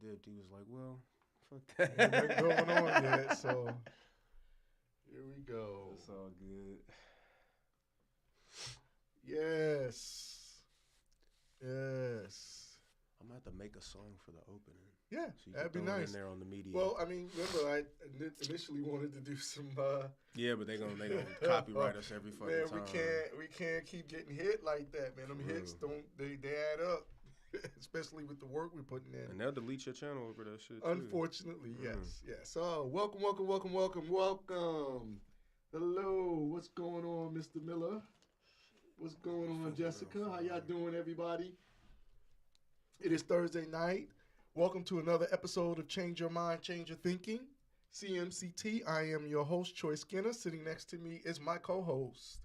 dipped. He was like, "Well, fuck Ain't nothing that." going on yet, so here we go. It's all good. Yes. Yes. I'm gonna have to make a song for the opening, Yeah, so you can that'd be throw it in nice. there on the media. Well, I mean, remember, I initially wanted to do some. Yeah, but they gonna copyright us every fucking Man, time. we can't keep getting hit like that, man. Them For hits real. don't they add up, especially with the work we're putting in. And they'll delete your channel over that shit too. Unfortunately, Mm. yes. So, welcome. Hello, what's going on, Mr. Miller? What's going on, Jessica? How y'all doing, everybody? It is Thursday night. Welcome to another episode of Change Your Mind, Change Your Thinking. CMCT. I am your host, Troy Skinner. Sitting next to me is my co-host,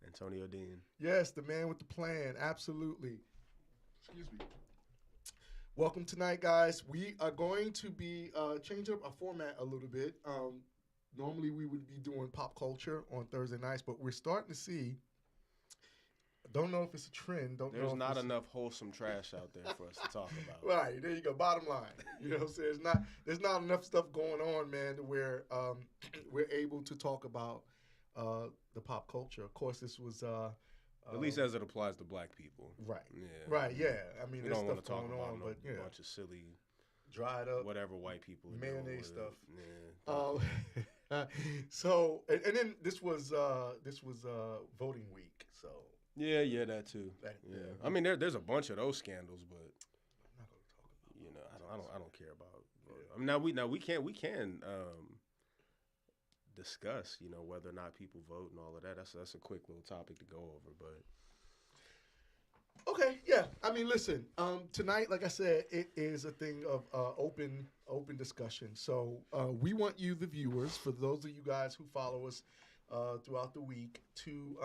Antonio Dean. Yes, the man with the plan. Absolutely. Excuse me. Welcome tonight, guys. We are going to be changing up our format a little bit. Normally, we would be doing pop culture on Thursday nights, but we're starting to see. Don't know if it's a trend. There's not enough wholesome trash out there for us to talk about. Right, there you go. Bottom line, you know, what I'm saying? There's not enough stuff going on, man, to where we're able to talk about the pop culture. Of course, this was At least as it applies to black people. right, Yeah. right, yeah. I mean, We there's don't want stuff to talk going about on, no but yeah, bunch of silly, dried up whatever white people are doing mayonnaise with stuff. it. Yeah. So and then this was voting week, so Yeah, that too. yeah. I mean, there's a bunch of those scandals, but I'm not gonna talk about. you know, I don't care about. Yeah. I mean, now we can discuss, you know, whether or not people vote and all of that. That's a quick little topic to go over, but Okay, yeah. I mean, listen. Tonight, like I said, it is a thing of open discussion. So we want you, the viewers, for those of you guys who follow us throughout the week, to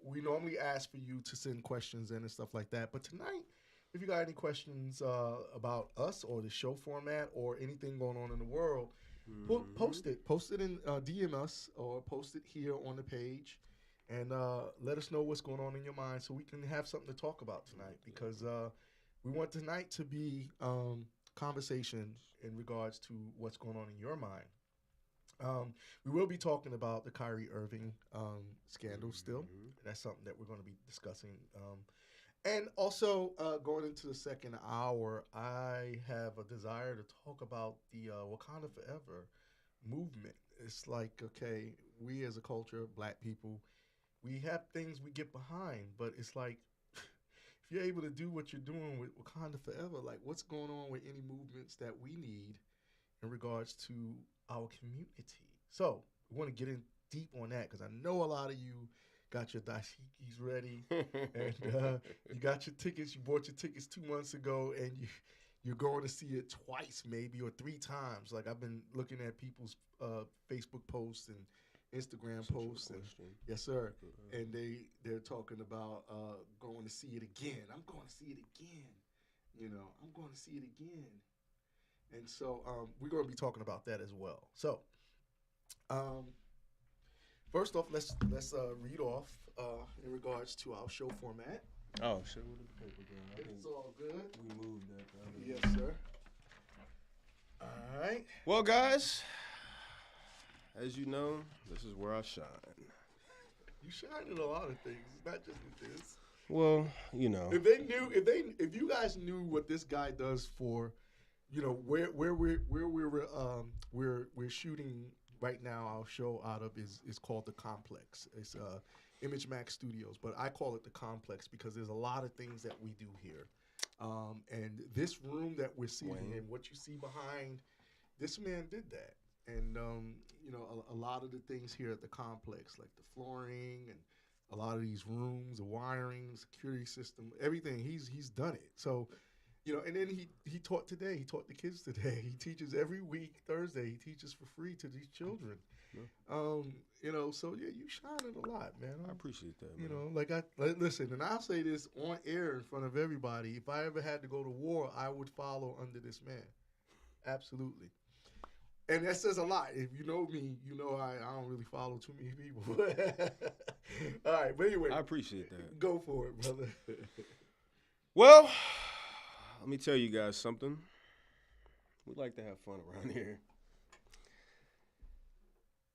we normally ask for you to send questions in and stuff like that. But tonight, if you got any questions about us or the show format or anything going on in the world, post it. Post it in DM us or post it here on the page. And let us know what's going on in your mind so we can have something to talk about tonight, because we want tonight to be conversation in regards to what's going on in your mind. We will be talking about the Kyrie Irving scandal still. That's something that we're going to be discussing. And also, going into the second hour, I have a desire to talk about the Wakanda Forever movement. It's like, okay, we as a culture, black people, we have things we get behind, but it's like, if you're able to do what you're doing with Wakanda Forever, like what's going on with any movements that we need in regards to our community? So we want to get in deep on that, because I know a lot of you got your dashikis ready, and you got your tickets. You bought your tickets 2 months ago, and you're going to see it twice, maybe, or 3 times. Like, I've been looking at people's Facebook posts and Instagram posts, and yes, sir. And they're talking about going to see it again. I'm going to see it again. You know, I'm going to see it again. And so we're going to be talking about that as well. So, first off, let's read off in regards to our show format. Oh shit! What is the paper doing? It's all good. We moved that. Yes, sir. All right. Well, guys, as you know, this is where I shine. You shine in a lot of things. It's not just with this. Well, you know, if you guys knew what this guy does for, you know, where we're shooting right now, our show out of is called the Complex. It's Image Max Studios, but I call it the Complex because there's a lot of things that we do here. And this room that we're sitting in, what you see behind, this man did that. And, you know, a lot of the things here at the complex, like the flooring and a lot of these rooms, the wiring, the security system, everything, he's done it. So, you know, and then he taught today. He taught the kids today. He teaches every week, Thursday. He teaches for free to these children. Yeah. You know, so, yeah, you shining a lot, man. I appreciate that, man. You know, listen, and I'll say this on air in front of everybody. If I ever had to go to war, I would follow under this man. Absolutely. And that says a lot. If you know me, you know I don't really follow too many people. All right, but anyway. I appreciate that. Go for it, brother. Well, let me tell you guys something. We like to have fun around here.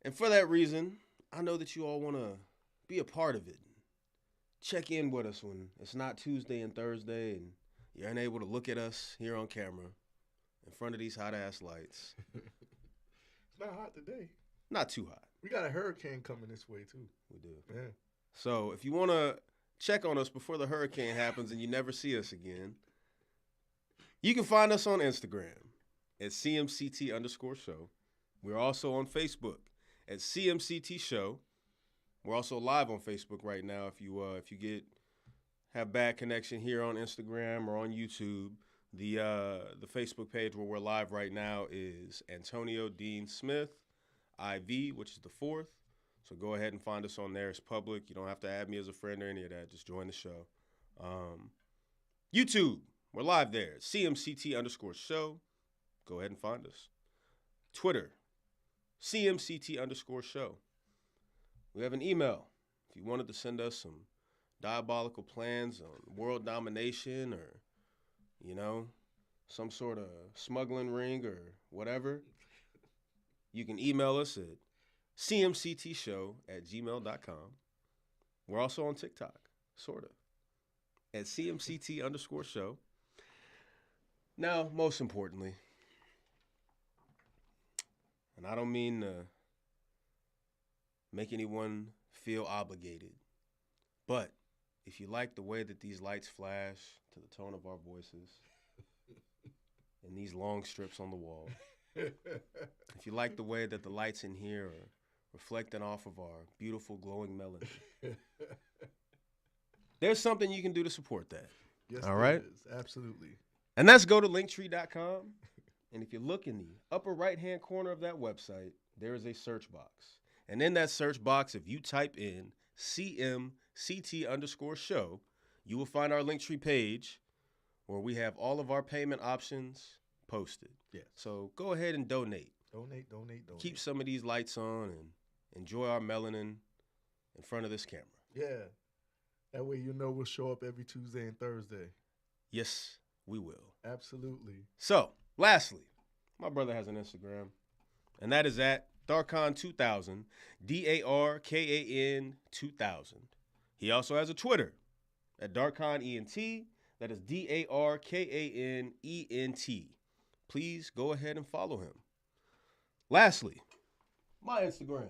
And for that reason, I know that you all want to be a part of it. Check in with us when it's not Tuesday and Thursday and you're unable to look at us here on camera in front of these hot-ass lights. It's not hot today. Not too hot. We got a hurricane coming this way, too. We do. Yeah. So if you want to check on us before the hurricane happens and you never see us again, you can find us on Instagram at CMCT_show. We're also on Facebook at CMCT Show. We're also live on Facebook right now. If you have bad connection here on Instagram or on YouTube, the Facebook page where we're live right now is Antonio Dean Smith, IV, which is the 4th. So go ahead and find us on there. It's public. You don't have to add me as a friend or any of that. Just join the show. YouTube, we're live there. CMCT_show. Go ahead and find us. Twitter, CMCT_show. We have an email. If you wanted to send us some diabolical plans on world domination or, some sort of smuggling ring or whatever, you can email us at cmctshow@gmail.com. We're also on TikTok, sort of, at CMCT_show. Now, most importantly, and I don't mean to make anyone feel obligated, but if you like the way that these lights flash to the tone of our voices and these long strips on the wall, if you like the way that the lights in here are reflecting off of our beautiful glowing melanin, there's something you can do to support that. Yes, all right? Is. Absolutely. And that's go to linktree.com. And if you look in the upper right-hand corner of that website, there is a search box. And in that search box, if you type in CMCT_show, you will find our Linktree page where we have all of our payment options posted. Yeah. So go ahead and donate. Donate. Keep some of these lights on and enjoy our melanin in front of this camera. Yeah. That way we'll show up every Tuesday and Thursday. Yes, we will. Absolutely. So, lastly, my brother has an Instagram, and that is at Darkon2000, DARKAN 2000. He also has a Twitter at DarkonENT. That is DARKANENT. Please go ahead and follow him. Lastly, my Instagram.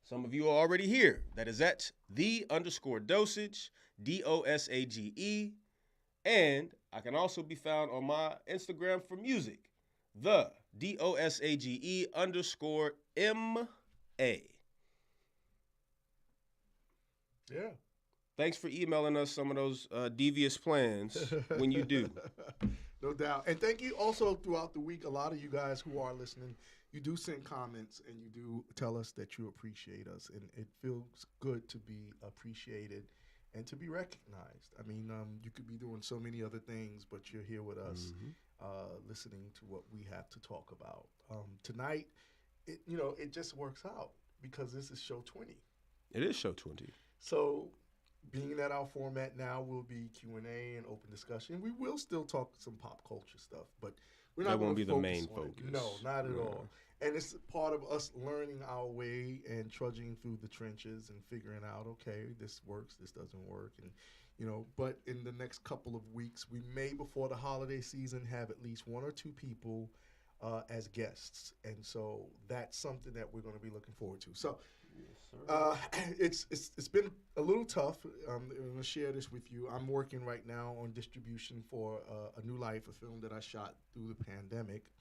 Some of you are already here. That is at _dosage, DOSAGE. And I can also be found on my Instagram for music, the DOSAGE_MA. Yeah. Thanks for emailing us some of those devious plans when you do. No doubt. And thank you also throughout the week. A lot of you guys who are listening, you do send comments and you do tell us that you appreciate us. And it feels good to be appreciated and to be recognized. I mean, you could be doing so many other things, but you're here with us, listening to what we have to talk about. Tonight, it just works out because this is show 20. It is show 20. So, being that our format now will be Q&A and open discussion, we will still talk some pop culture stuff, but we're not going to be the main focus. No, not at all. And it's part of us learning our way and trudging through the trenches and figuring out, okay, this works, this doesn't work. And, but in the next couple of weeks, we may, before the holiday season, have at least one or two people as guests. And so that's something that we're going to be looking forward to. So it's been a little tough. I'm going to share this with you. I'm working right now on distribution for A New Life, a film that I shot through the pandemic.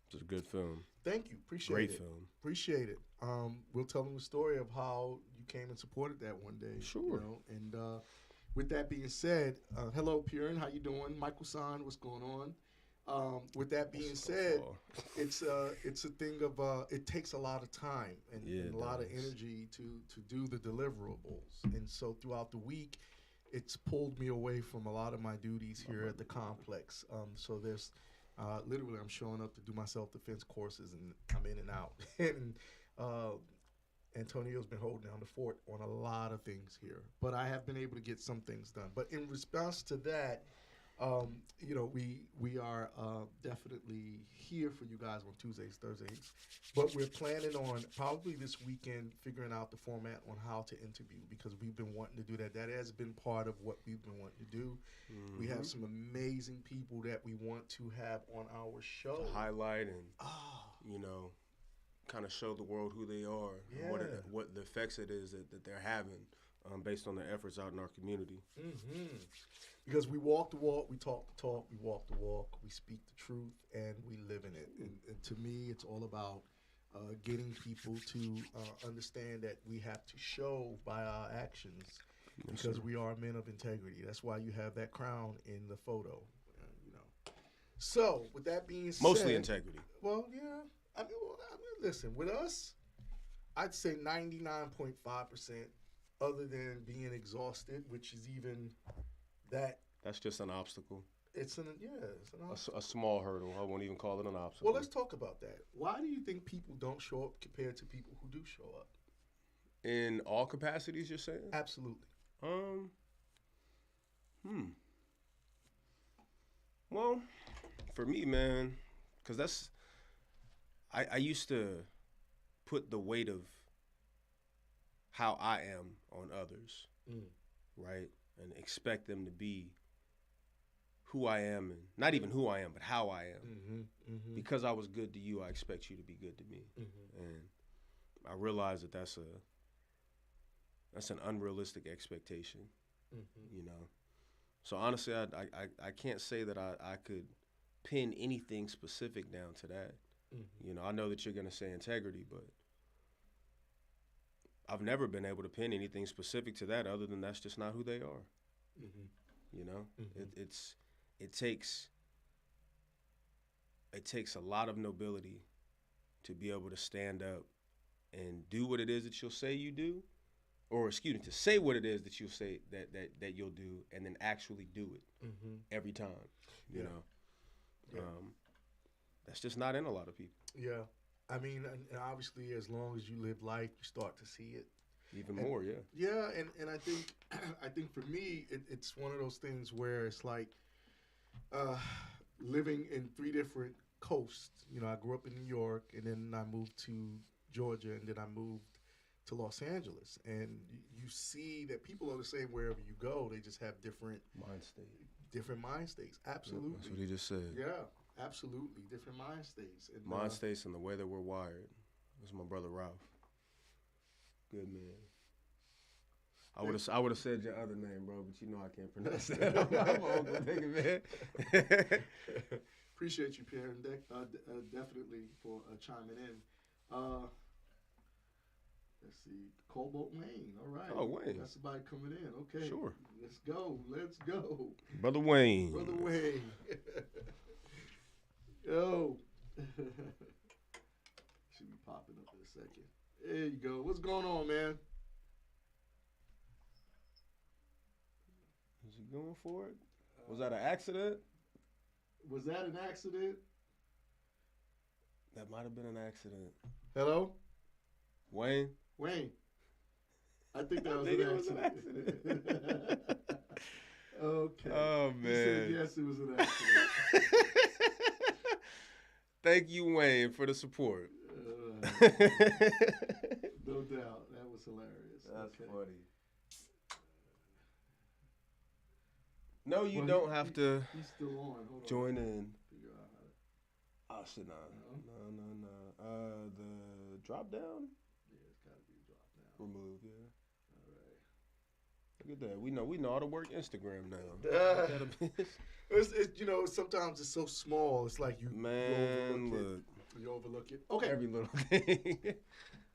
It's a good film. Thank you. Appreciate it. Great film. Appreciate it. We'll tell them the story of how you came and supported that one day. Sure. And with that being said, hello, Purin. How you doing? Michael San, what's going on? With that being said, it's a thing of it takes a lot of time and a lot of energy to do the deliverables. And so throughout the week, it's pulled me away from a lot of my duties here at the complex. So there's literally I'm showing up to do my self-defense courses and I'm in and out. And Antonio's been holding down the fort on a lot of things here. But I have been able to get some things done. But in response to that, You know, we are definitely here for you guys on Tuesdays, Thursdays, but we're planning on probably this weekend figuring out the format on how to interview because we've been wanting to do that. That has been part of what we've been wanting to do. Mm-hmm. We have some amazing people that we want to have on our show. To highlight and you know, kind of show the world who they are, and what the effects it is that they're having, based on their efforts out in our community. Mm-hmm. Because we walk the walk, we talk the talk, we walk the walk, we speak the truth, and we live in it. And to me, it's all about getting people to understand that we have to show by our actions because we are men of integrity. That's why you have that crown in the photo. You know. So, with that being said, mostly integrity. Well, yeah. I mean, listen. With us, I'd say 99.5%. Other than being exhausted, which is even that. That's just an obstacle. It's an obstacle. A small hurdle. I won't even call it an obstacle. Well, let's talk about that. Why do you think people don't show up compared to people who do show up? In all capacities, you're saying? Absolutely. Well, for me, man, because I used to put the weight of how I am on others, right? And expect them to be who I am, and not even who I am, but how I am. Because I was good to you, I expect you to be good to me. And I realize that that's an unrealistic expectation, you know? So honestly, I can't say that I could pin anything specific down to that. You know, I know that you're going to say integrity, but I've never been able to pin anything specific to that other than that's just not who they are. You know, it takes a lot of nobility to be able to stand up and do what it is that you'll say you do, or excuse me, to say what it is that you'll say that you'll do, and then actually do it every time. You know, that's just not in a lot of people. Yeah. I mean, and obviously, as long as you live life, you start to see it. Even more, yeah. Yeah, and I think for me, it's one of those things where it's like living in 3 different coasts. You know, I grew up in New York, and then I moved to Georgia, and then I moved to Los Angeles. And you see that people are the same wherever you go. They just have different mind state. Different mind states. Absolutely. That's what he just said. Yeah. Absolutely, different mind states. And, mind states and the way that we're wired. This is my brother Ralph. Good man. I would have said your other name, bro, but you know I can't pronounce that. I'm old, man. Appreciate you, Pierre, and definitely for chiming in. Let's see, Cobalt Wayne. All right. Oh, Wayne. That's somebody coming in. Okay. Sure. Let's go. Brother Wayne. Yo. Should be popping up in a second. There you go. What's going on, man? Is he going for it? Was that an accident? Was that an accident? That might have been an accident. Hello? Wayne? I think that was an accident. Okay. Oh, man. He said yes, it was an accident. Thank you, Wayne, for the support. No doubt. That was hilarious. That's funny. No, you don't have to he's still on. join in. Figure out how to... Oh, shit, no. The drop down? Yeah, it's got to be a drop down. Remove, yeah. All right. Look at that. We know how to work Instagram now. It's you know, sometimes it's so small. It's like you overlook it. Okay. Every little thing.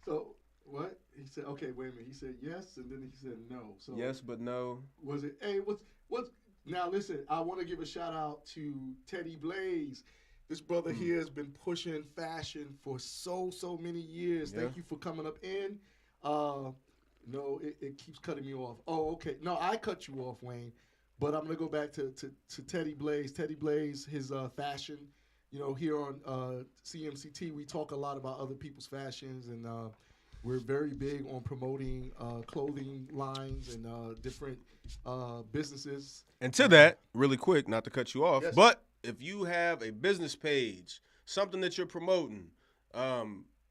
So what he said? Okay, wait a minute. He said yes, and then he said no. So yes, but no. Was it? Hey, what's? Now listen. I want to give a shout out to Teddy Blaze. This brother here has been pushing fashion for so many years. Yeah. Thank you for coming up in. No, it keeps cutting me off. Oh, okay. No, I cut you off, Wayne. But I'm gonna go back to Teddy Blaze. Teddy Blaze, his fashion. You know, here on CMCT, we talk a lot about other people's fashions, and We're very big on promoting clothing lines and different businesses. And to that, really quick, not to cut you off, Yes. but if you have a business page, something that you're promoting,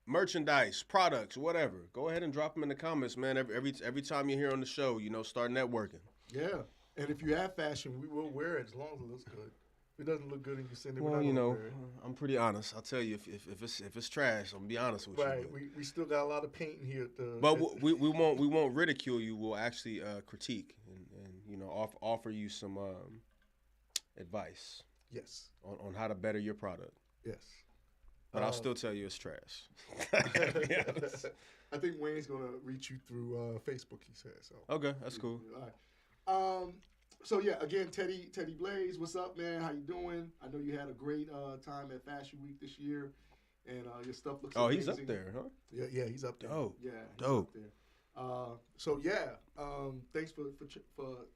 merchandise, products, whatever, go ahead and drop them in the comments, man. Every time you're here on the show, start networking. Yeah, and if you have fashion, we will wear it as long as it looks good. If it doesn't look good and you send it, Well, we're not gonna wear it. I'm pretty honest. I'll tell you if it's trash, I'm gonna be honest with Right, you. we still got a lot of paint in here. But we won't ridicule you. We'll actually critique and offer you some advice. Yes. On how to better your product. Yes. But I'll still tell you it's trash. I think Wayne's gonna reach you through Facebook. He said so. Okay, that's cool. All right. So yeah, again, Teddy Blaze, what's up, man? How you doing? I know you had a great time at Fashion Week this year, and your stuff looks. Oh, amazing. he's up there, huh? Yeah, he's up there. Dope. Yeah, he's dope. Up there. So yeah, thanks for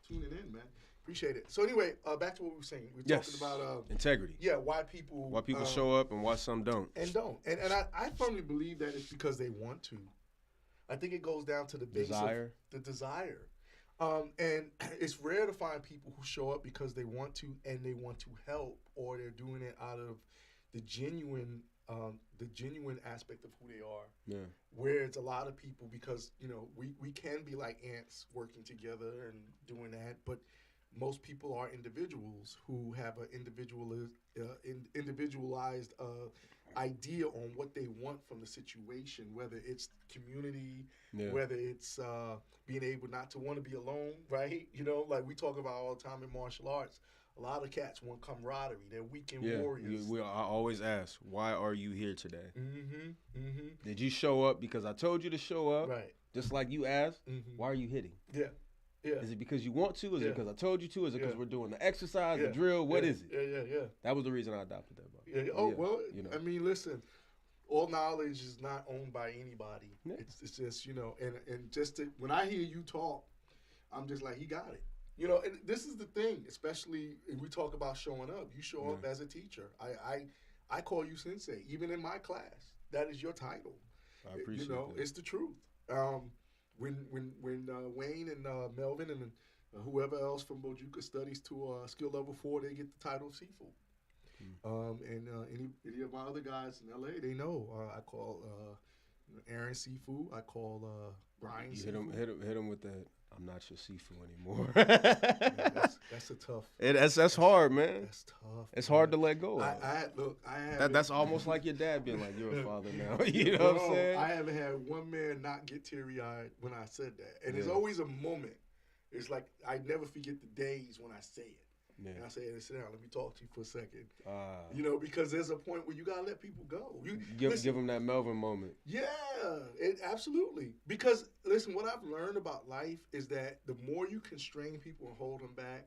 tuning in, man. Appreciate it. So anyway, back to what we were saying. We're talking about integrity. Yeah, why people show up and why some don't. And I firmly believe that it's because they want to. I think it goes down to the base desire. Of the desire. And it's rare to find people who show up because they want to and they want to help, or they're doing it out of the genuine aspect of who they are. Yeah. Where it's a lot of people, because we can be like ants working together and doing that, but most people are individuals who have an individualized idea on what they want from the situation, whether it's community, whether it's being able not to want to be alone, right? Like we talk about all the time in martial arts. A lot of cats want camaraderie. They're weekend warriors. I always ask, why are you here today? Mm-hmm. Mm-hmm. Did you show up because I told you to show up? Right. Just like you asked, why are you hitting? Yeah. Yeah. Is it because you want to? Is it because I told you to? Is it because we're doing the exercise, the drill? What is it? Yeah. That was the reason I adopted that book. Yeah. Oh, well, I mean, listen, all knowledge is not owned by anybody. Yeah. It's just, and just when I hear you talk, I'm just like, he got it. And this is the thing, especially if we talk about showing up. You show up as a teacher. I call you sensei, even in my class. That is your title. I appreciate that. It's the truth. When Wayne and Melvin and whoever else from Bojuka studies to skill level 4, they get the title of Sifu. And any of my other guys in LA, they know. I call Aaron Sifu. I call Brian Sifu. Hit him with that. I'm not your Sifu anymore. That's a tough. That's hard, man. That's tough. It's hard to let go. That's almost like your dad being like, you're a father now. You know what I'm saying? I haven't had one man not get teary-eyed when I said that, and there's always a moment. It's like I never forget the days when I say it. Yeah. And I say, hey, sit down, let me talk to you for a second. Because there's a point where you gotta let people go. Give them that Melvin moment. Yeah, absolutely. Because listen, what I've learned about life is that the more you constrain people and hold them back,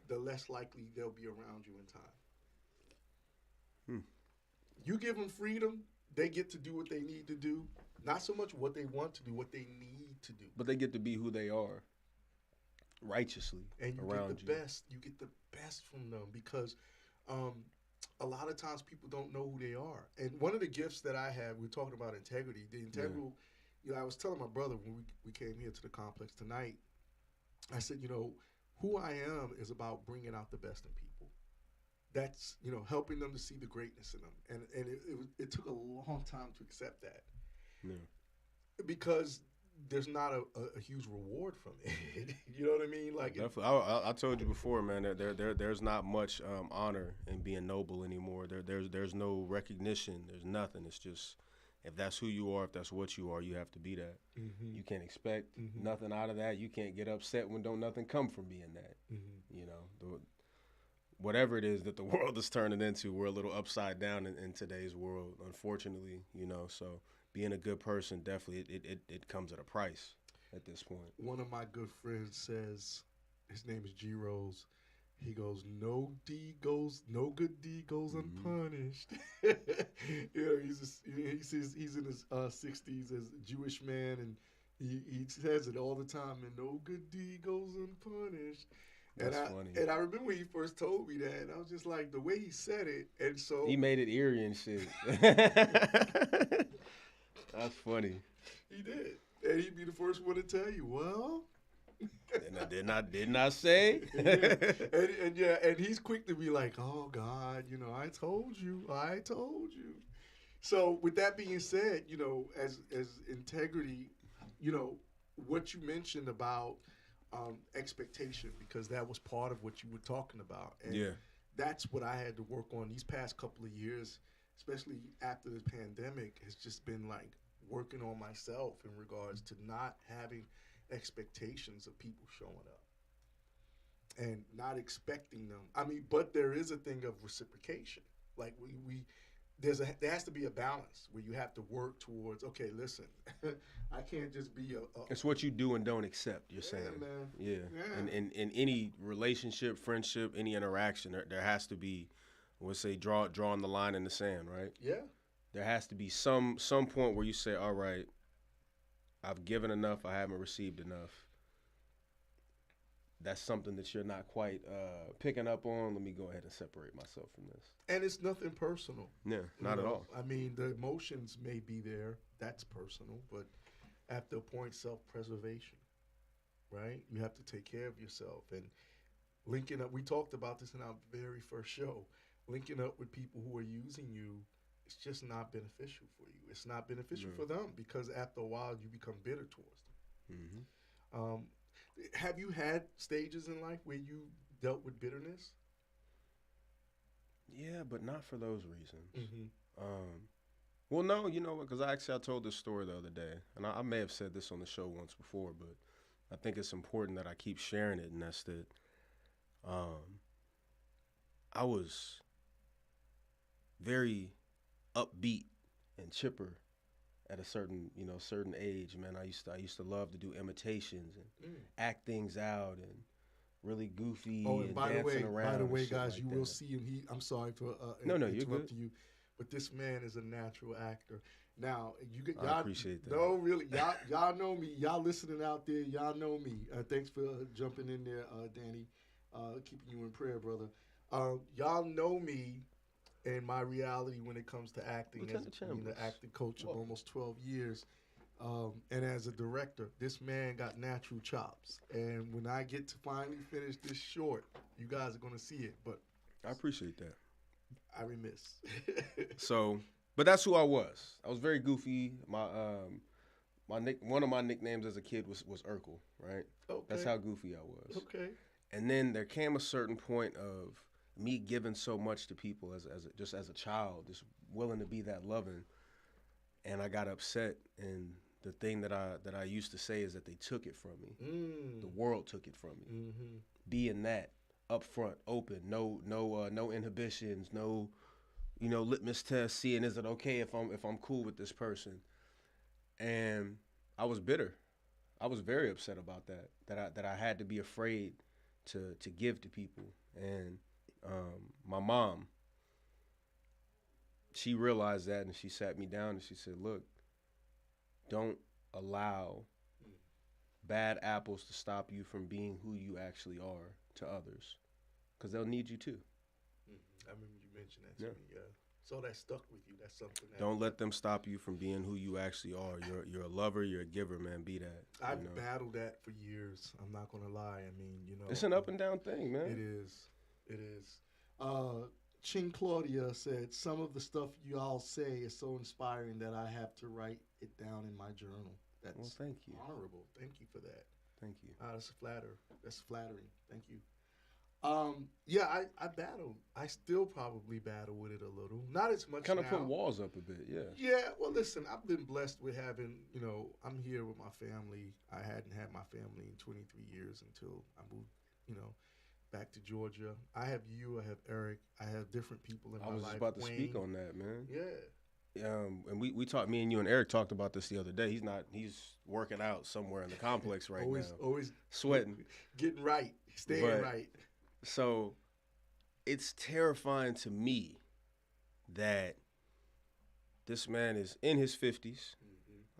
the less likely they'll be around you in time. You give them freedom, they get to do what they need to do. Not so much what they want to do, what they need to do. But they get to be who they are. Righteously and you around get the best. You get the best from them because a lot of times people don't know who they are. And one of the gifts that I have, we're talking about integrity. The integral, I was telling my brother when we came here to the complex tonight, I said, who I am is about bringing out the best in people. That's, helping them to see the greatness in them. And it took a long time to accept that. Yeah. Because there's not a huge reward from it. You know what I mean? Like definitely. I told you before, man. There's not much honor in being noble anymore. There's no recognition. There's nothing. It's just if that's who you are, if that's what you are, you have to be that. Mm-hmm. You can't expect nothing out of that. You can't get upset when don't nothing come from being that. Mm-hmm. Whatever it is that the world is turning into, we're a little upside down in today's world, unfortunately. So. Being a good person, definitely, it comes at a price at this point. One of my good friends says, his name is G Rose. He goes, no good deed goes unpunished. He says he's in his 60s as a Jewish man, and he says it all the time. And no good deed goes unpunished. That's funny. And I remember when he first told me that, and I was just like, the way he said it, and so he made it eerie and shit. That's funny. He did. And he'd be the first one to tell you, well. Didn't I say? And he's quick to be like, oh God, I told you. So with that being said, as integrity, what you mentioned about expectation, because that was part of what you were talking about. And Yeah. that's what I had to work on these past couple of years, especially after the pandemic, has just been like working on myself in regards to not having expectations of people showing up and not expecting them. I mean, but there is a thing of reciprocation. Like there has to be a balance where you have to work towards, okay, listen, I can't just be It's what you do and don't accept, you're saying. Man. Yeah. Yeah. And in any relationship, friendship, any interaction, there has to be, let's say, drawing the line in the sand, right? Yeah. There has to be some point where you say, all right, I've given enough, I haven't received enough. That's something that you're not quite picking up on. Let me go ahead and separate myself from this. And it's nothing personal. Yeah, not at all. I mean, the emotions may be there. That's personal. But after a point, self-preservation, right? You have to take care of yourself. And linking up, we talked about this in our very first show, linking up with people who are using you, it's just not beneficial for you. It's not beneficial for them because after a while, you become bitter towards them. Mm-hmm. Have you had stages in life where you dealt with bitterness? Yeah, but not for those reasons. Mm-hmm. Well, no, because I told this story the other day, and I may have said this on the show once before, but I think it's important that I keep sharing it, and that's that I was very upbeat and chipper at a certain age, man. I used to love to do imitations and act things out and really goofy and dancing around. By the way, guys, like you that. will see him. I'm sorry for you're interrupting good. you, but this man is a natural actor. Now, y'all I appreciate that. No, really, y'all know me. Y'all listening out there, y'all know me. Thanks for jumping in there, Danny. Keeping you in prayer, brother. Y'all know me and my reality when it comes to acting, as being an acting coach of almost 12 years. And as a director, this man got natural chops. And when I get to finally finish this short, you guys are going to see it. But I appreciate that. I remiss. But that's who I was. I was very goofy. One of my nicknames as a kid was Urkel, right? Okay. That's how goofy I was. Okay. And then there came a certain point of me giving so much to people as a child, just willing to be that loving, and I got upset. And the thing that I used to say is that they took it from me. The world took it from me. Mm-hmm. Being that upfront, open, no inhibitions, no litmus test, seeing is it okay if I'm cool with this person. And I was bitter. I was very upset about that I had to be afraid to give to people. And my mom, she realized that, and she sat me down and she said, look, don't allow bad apples to stop you from being who you actually are to others, because they'll need you too. I remember you mentioned that to me. Yeah. So that stuck with you. That's something. Don't let them stop you from being who you actually are. You're a lover. You're a giver, man. Be that. I've battled that for years. I'm not gonna lie. I mean, it's an up and down thing, man. It is. It is. Ching Claudia said, some of the stuff you all say is so inspiring that I have to write it down in my journal. That's thank you. Honorable. Thank you for that. Thank you. That's flattering. Thank you. Yeah, I battle. I still probably battle with it a little. Not as much. Kind of put walls up a bit, yeah. Yeah, well, listen, I've been blessed with having, I'm here with my family. I hadn't had my family in 23 years until I moved, back to Georgia. I have you. I have Eric. I have different people in my life. I was just about to speak on that, man. Yeah. And we talked. Me and you and Eric talked about this the other day. He's working out somewhere in the complex right now. Always sweating, getting right, staying right. So, it's terrifying to me that this man is in his 50s.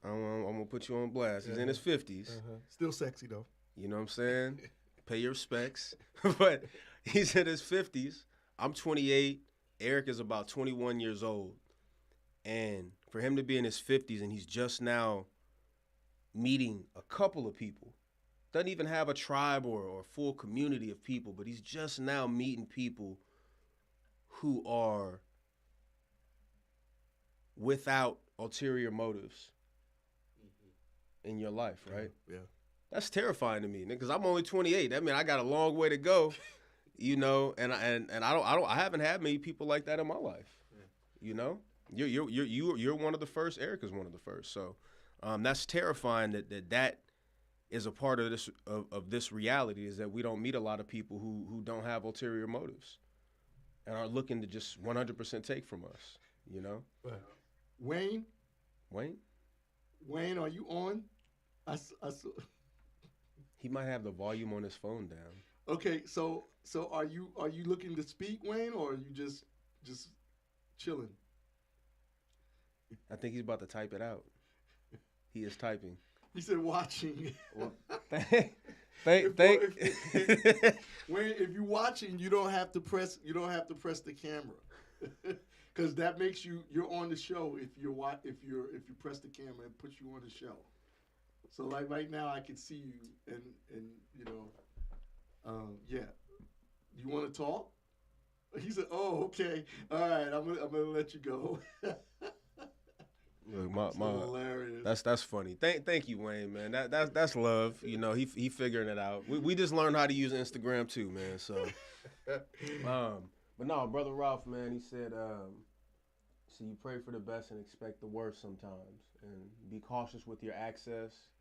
Mm-hmm. I'm gonna put you on blast. He's in his 50s. Still sexy though. You know what I'm saying? Pay your respects. But he's in his 50s. I'm 28. Eric is about 21 years old. And for him to be in his 50s and he's just now meeting a couple of people, doesn't even have a tribe or a full community of people, but he's just now meeting people who are without ulterior motives in your life, right? Yeah. That's terrifying to me, because I'm only 28. That means I got a long way to go, and I haven't had many people like that in my life. Yeah. You're one of the first. Erica's one of the first. So, that's terrifying that is a part of this reality, is that we don't meet a lot of people who don't have ulterior motives and are looking to just 100% take from us. Wayne, Wayne, are you on? I saw. He might have the volume on his phone down. Okay, so are you looking to speak, Wayne, or are you just chilling? I think he's about to type it out. He is typing. He said watching. Well, Wayne, if you're watching, you don't have to press the camera, because that makes you're on the show if you press the camera and puts you on the show. So like right now, I can see you, and yeah. You want to talk? He said, "Oh, okay, all right. I'm gonna let you go." Look, hilarious. That's funny. Thank you, Wayne, man. That's love. He figuring it out. We just learned how to use Instagram too, man. So, but no, brother Ralph, man, he said, so you pray for the best and expect the worst sometimes, and be cautious with your access.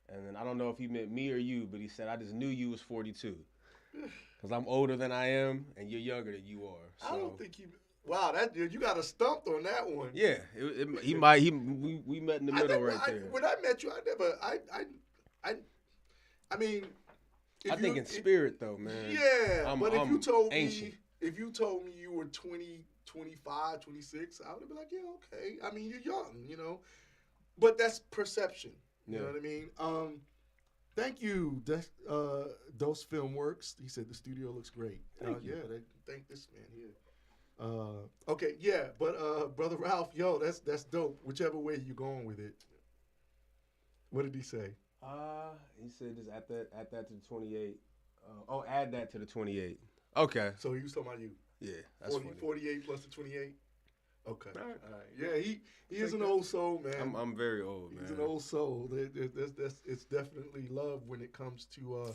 And then I don't know if he meant me or you, but he said, I just knew you was 42. Because I'm older than I am, and you're younger than you are. So. I don't think he... Wow, you got us stumped on that one. Yeah, we met in the middle right there. When I met you, I mean... I think in spirit, though, man. Yeah, but if you told ancient. me you were 20, 25, 26, I would have been like, yeah, okay. I mean, you're young, But that's perception. You know what I mean? Thank you, Dose Film Works. He said the studio looks great. Thank you. Yeah, they thank this man here. Okay, yeah, but Brother Ralph, that's dope. Whichever way you're going with it. What did he say? He said just add that to the 28. Add that to the 28. Okay. So he was talking about you. Yeah, that's 48 plus the 28. Okay. All right. Yeah, he is an old soul, man. I'm very old, man. He's an old soul. It's definitely love when it comes to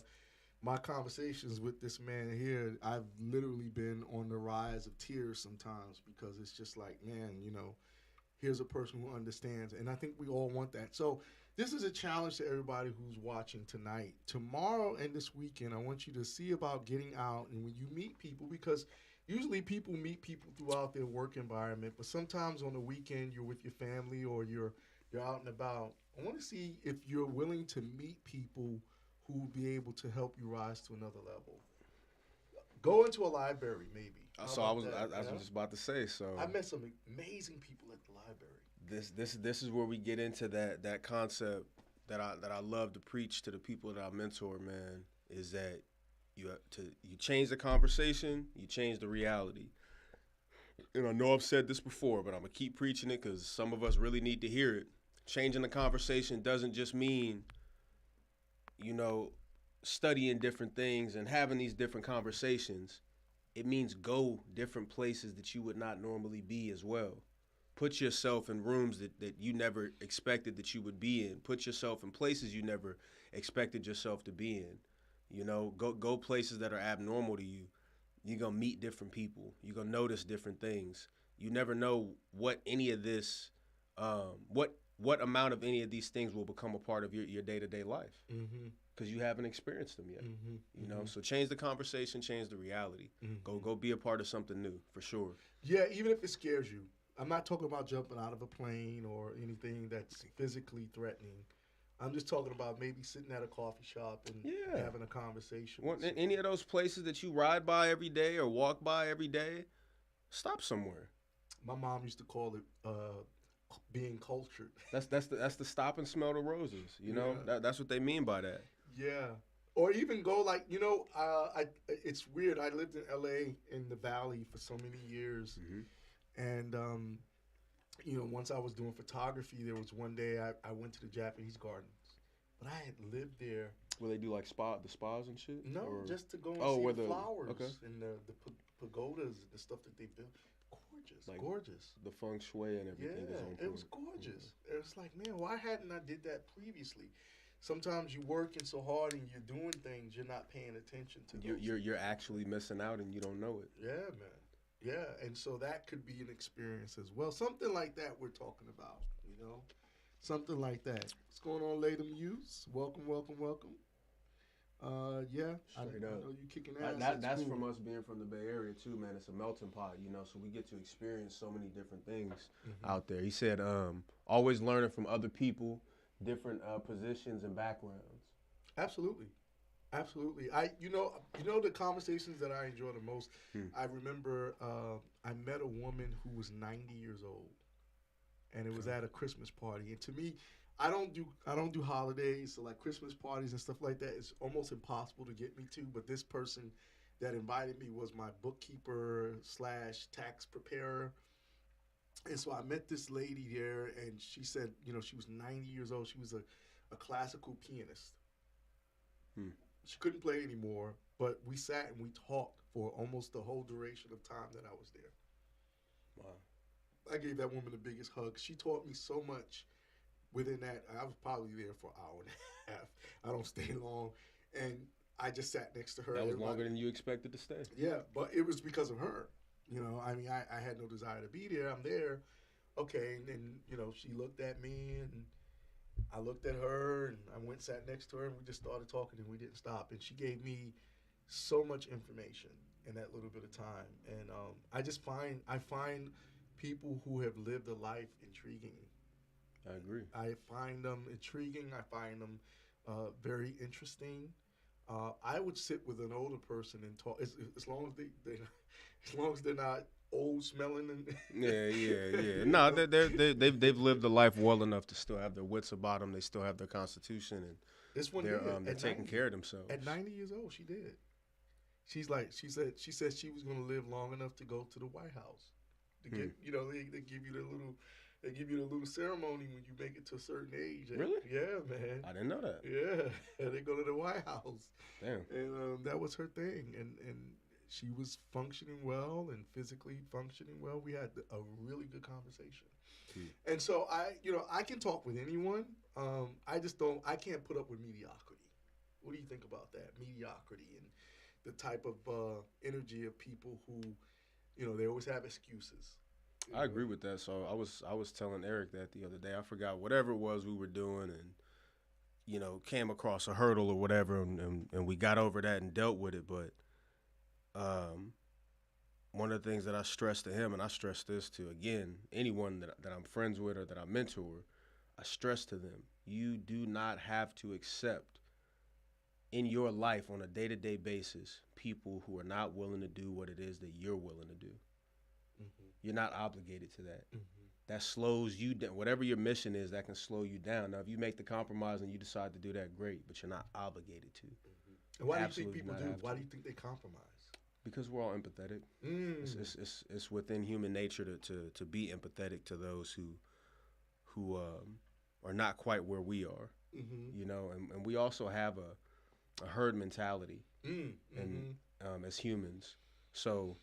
my conversations with this man here. I've literally been on the rise of tears sometimes, because it's just like, man, here's a person who understands. And I think we all want that. So this is a challenge to everybody who's watching tonight. Tomorrow and this weekend, I want you to see about getting out, and when you meet people, because usually people meet people throughout their work environment, but sometimes on the weekend you're with your family or you're out and about. I want to see if you're willing to meet people who will be able to help you rise to another level. Go into a library, maybe. I was just about to say. So I met some amazing people at the library. This is where we get into that concept that I love to preach to the people that I mentor, man, is that you change the conversation, you change the reality. And I know I've said this before, but I'm going to keep preaching it because some of us really need to hear it. Changing the conversation doesn't just mean, studying different things and having these different conversations. It means go different places that you would not normally be as well. Put yourself in rooms that you never expected that you would be in. Put yourself in places you never expected yourself to be in. Go places that are abnormal to you. You're going to meet different people. You're going to notice different things. You never know what any of this, what amount of any of these things will become a part of your day-to-day life. Because you haven't experienced them yet. So change the conversation, change the reality. Go be a part of something new, for sure. Yeah, even if it scares you. I'm not talking about jumping out of a plane or anything that's physically threatening. I'm just talking about maybe sitting at a coffee shop and having a conversation. Any of those places that you ride by every day or walk by every day, stop somewhere. My mom used to call it being cultured. That's the stop and smell the roses. That's what they mean by that. Yeah. Or even go it's weird. I lived in LA in the Valley for so many years. And once I was doing photography, there was one day I went to the Japanese gardens, but I had lived there. Where they do like the spas and shit? No, Or just to go and oh, see where the the flowers okay, and the pagodas and the stuff that they built. Gorgeous, like gorgeous. the feng shui and Yeah, everything is on it was point. gorgeous. It was like, man, why hadn't I did that previously? Sometimes you're working so hard and you're doing things, you're not paying attention to You're, those. you're actually missing out and you don't know it. Yeah, man. Yeah, and so that could be an experience as well. Something like that we're talking about, something like that. What's going on, Lady Muse? Welcome, welcome, welcome. Yeah, I Straight know up. you kicking ass. That's cool. from us being from the Bay Area too, man. It's a melting pot, so we get to experience so many different things out there. He said, always learning from other people, different positions and backgrounds. Absolutely. Absolutely. The conversations that I enjoy the most. I remember I met a woman who was 90 years old, and it was at a Christmas party. And to me, I don't do holidays, so like Christmas parties and stuff like that. It's almost impossible to get me to. But this person that invited me was my bookkeeper slash tax preparer. And so I met this lady there, and she said, she was 90 years old. She was a classical pianist. Hmm. She couldn't play anymore, but we sat and we talked for almost the whole duration of time that I was there. Wow. I gave that woman the biggest hug. She taught me so much within that. I was probably there for an hour and a half. I don't stay long. And I just sat next to her. That was longer than you expected to stay. Yeah, but it was because of her. I had no desire to be there. I'm there. Okay, and then, she looked at me and I looked at her and I went sat next to her and we just started talking and we didn't stop. And she gave me so much information in that little bit of time. And I find people who have lived a life intriguing. I agree. I find them intriguing. I find them very interesting. I would sit with an older person and talk as long as they as long as they're not old smelling and Yeah. No, they've lived a life well enough to still have their wits about them. They still have their constitution, and this one they're taking care of themselves. At 90 years old, she did. She said she was going to live long enough to go to the White House to get they give you the little ceremony when you make it to a certain age. Really? Yeah, man. I didn't know that. Yeah, they go to the White House. Damn. And that was her thing, and she was functioning well and physically functioning well. We had a really good conversation. And so I can talk with anyone. I can't put up with mediocrity. What do you think about that? Mediocrity and the type of energy of people who, they always have excuses. I agree with that. So I was telling Eric that the other day. I forgot whatever it was we were doing, and came across a hurdle or whatever, and we got over that and dealt with it. But one of the things that I stress to him, and I stress this to again anyone that I'm friends with or that I mentor, I stress to them: you do not have to accept in your life on a day-to-day basis people who are not willing to do what it is that you're willing to do. Mm-hmm. You're not obligated to that. Mm-hmm. That slows you down. Whatever your mission is, that can slow you down. Now, if you make the compromise and you decide to do that, great, but you're not obligated to. Mm-hmm. And why do you think people do? Why do you think they compromise? Because we're all empathetic. It's within human nature to be empathetic to those who are not quite where we are. Mm-hmm. And we also have a herd mentality, and as humans, so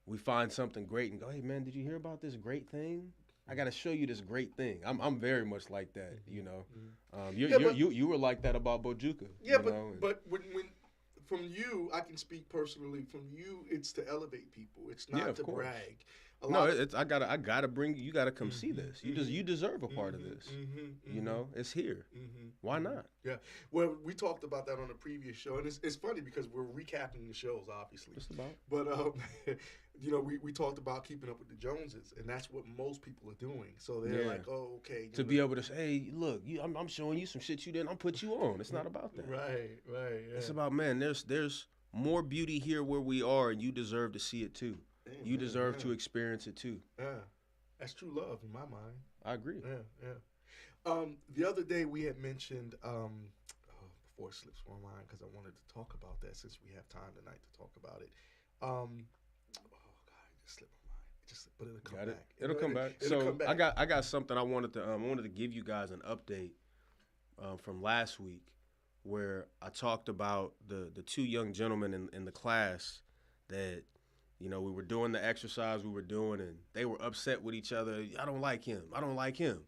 we find something great and go, "Hey man, did you hear about this great thing? I got to show you this great thing." I'm very much like that, You were like that about Bojuka. Yeah, but when from you, I can speak personally. From you, it's to elevate people. It's not to brag. I gotta bring you. You gotta come see this. You deserve a part of this. It's here. Why not? Yeah. Well, we talked about that on a previous show, and it's funny because we're recapping the shows, obviously. Just about. But we talked about keeping up with the Joneses, and that's what most people are doing. So they're like, "Oh, okay." To be able to say, "Hey, look, I'm showing you some shit you didn't. I'm put you on." It's not about that. Right. Yeah. It's about, man. There's more beauty here where we are, and you deserve to see it too. You deserve to experience it too. Yeah, that's true love in my mind. I agree. Yeah. The other day we had mentioned, before it slips my mind because I wanted to talk about that since we have time tonight to talk about it. Oh God, it just slipped my mind. But it'll come Got it. back. It'll come back. It'll So come back. I got something I wanted to give you guys an update from last week, where I talked about the two young gentlemen in the class that, you know, we were doing the exercise we were doing, and they were upset with each other. I don't like him. I don't like him.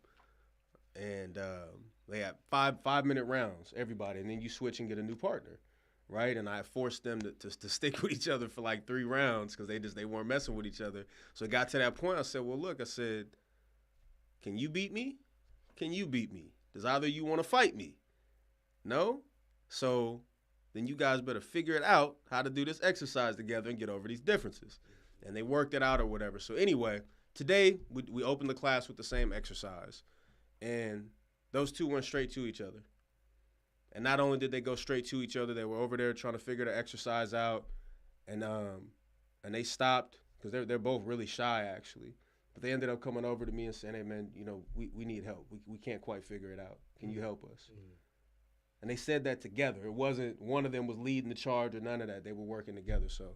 And they had 5-minute rounds, everybody, and then you switch and get a new partner, right? And I forced them to stick with each other for like 3 rounds because they weren't messing with each other. So it got to that point. I said, well, look, I said, can you beat me? Can you beat me? Does either you want to fight me? No? So then you guys better figure it out how to do this exercise together and get over these differences. And they worked it out or whatever. So anyway, today we opened the class with the same exercise. And those two went straight to each other. And not only did they go straight to each other, they were over there trying to figure the exercise out. And they stopped because they're both really shy, actually. But they ended up coming over to me and saying, hey, man, you know, we need help. We can't quite figure it out. Can you help us? Mm-hmm. And they said that together. It wasn't one of them was leading the charge or none of that. They were working together. So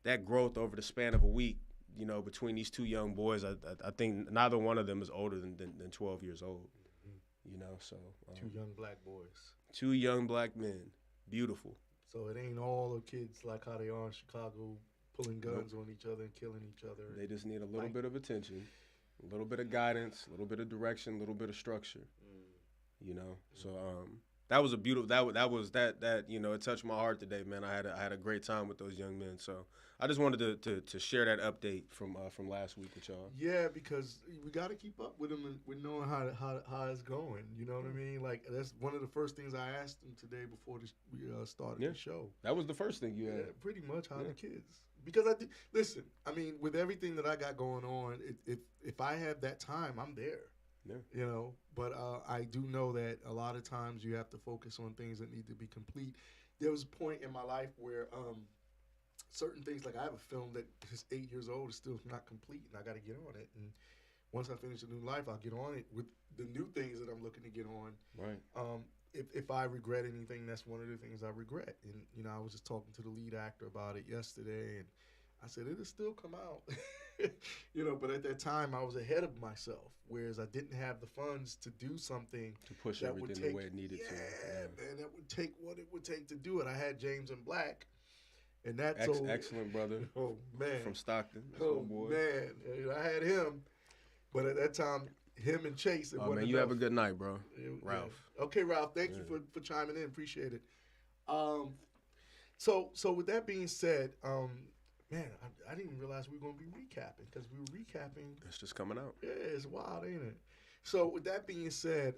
that growth over the span of a week, you know, between these two young boys, I think neither one of them is older than 12 years old, you know. So 2 young black boys. 2 young black men. Beautiful. So it ain't all the kids like how they are in Chicago, pulling guns on each other and killing each other. They just need a little bit of attention, a little bit of guidance, a little bit of direction, a little bit of structure, you know. So that was a beautiful, that you know, it touched my heart today, man. I had a great time with those young men. So I just wanted to share that update from last week with y'all. Yeah, because we got to keep up with them and with knowing how it's going. You know what I mean? Like, that's one of the first things I asked them today before we started the show. That was the first thing you had. Yeah, pretty much how the kids. Because listen, I mean, with everything that I got going on, if I have that time, I'm there. Yeah. You know, but I do know that a lot of times you have to focus on things that need to be complete. There was a point in my life where certain things, like I have a film that is 8 years old, is still not complete, and I got to get on it. And once I finish a new life, I'll get on it with the new things that I'm looking to get on. Right. If I regret anything, that's one of the things I regret. And, you know, I was just talking to the lead actor about it yesterday, and I said, it'll still come out. You know, but at that time, I was ahead of myself, whereas I didn't have the funds to do something to push everything the way it needed to. Yeah, man, that would take what it would take to do it. I had James in Black, and that's excellent brother. Oh man, from Stockton. Oh boy. Man, I had him, but at that time, him and Chase. Oh man, you have a good night, bro. Ralph. Yeah. Okay, Ralph. Thank you for chiming in. Appreciate it. So with that being said, man, I didn't even realize we were going to be recapping because we were recapping. It's just coming out. Yeah, it's wild, ain't it? So with that being said,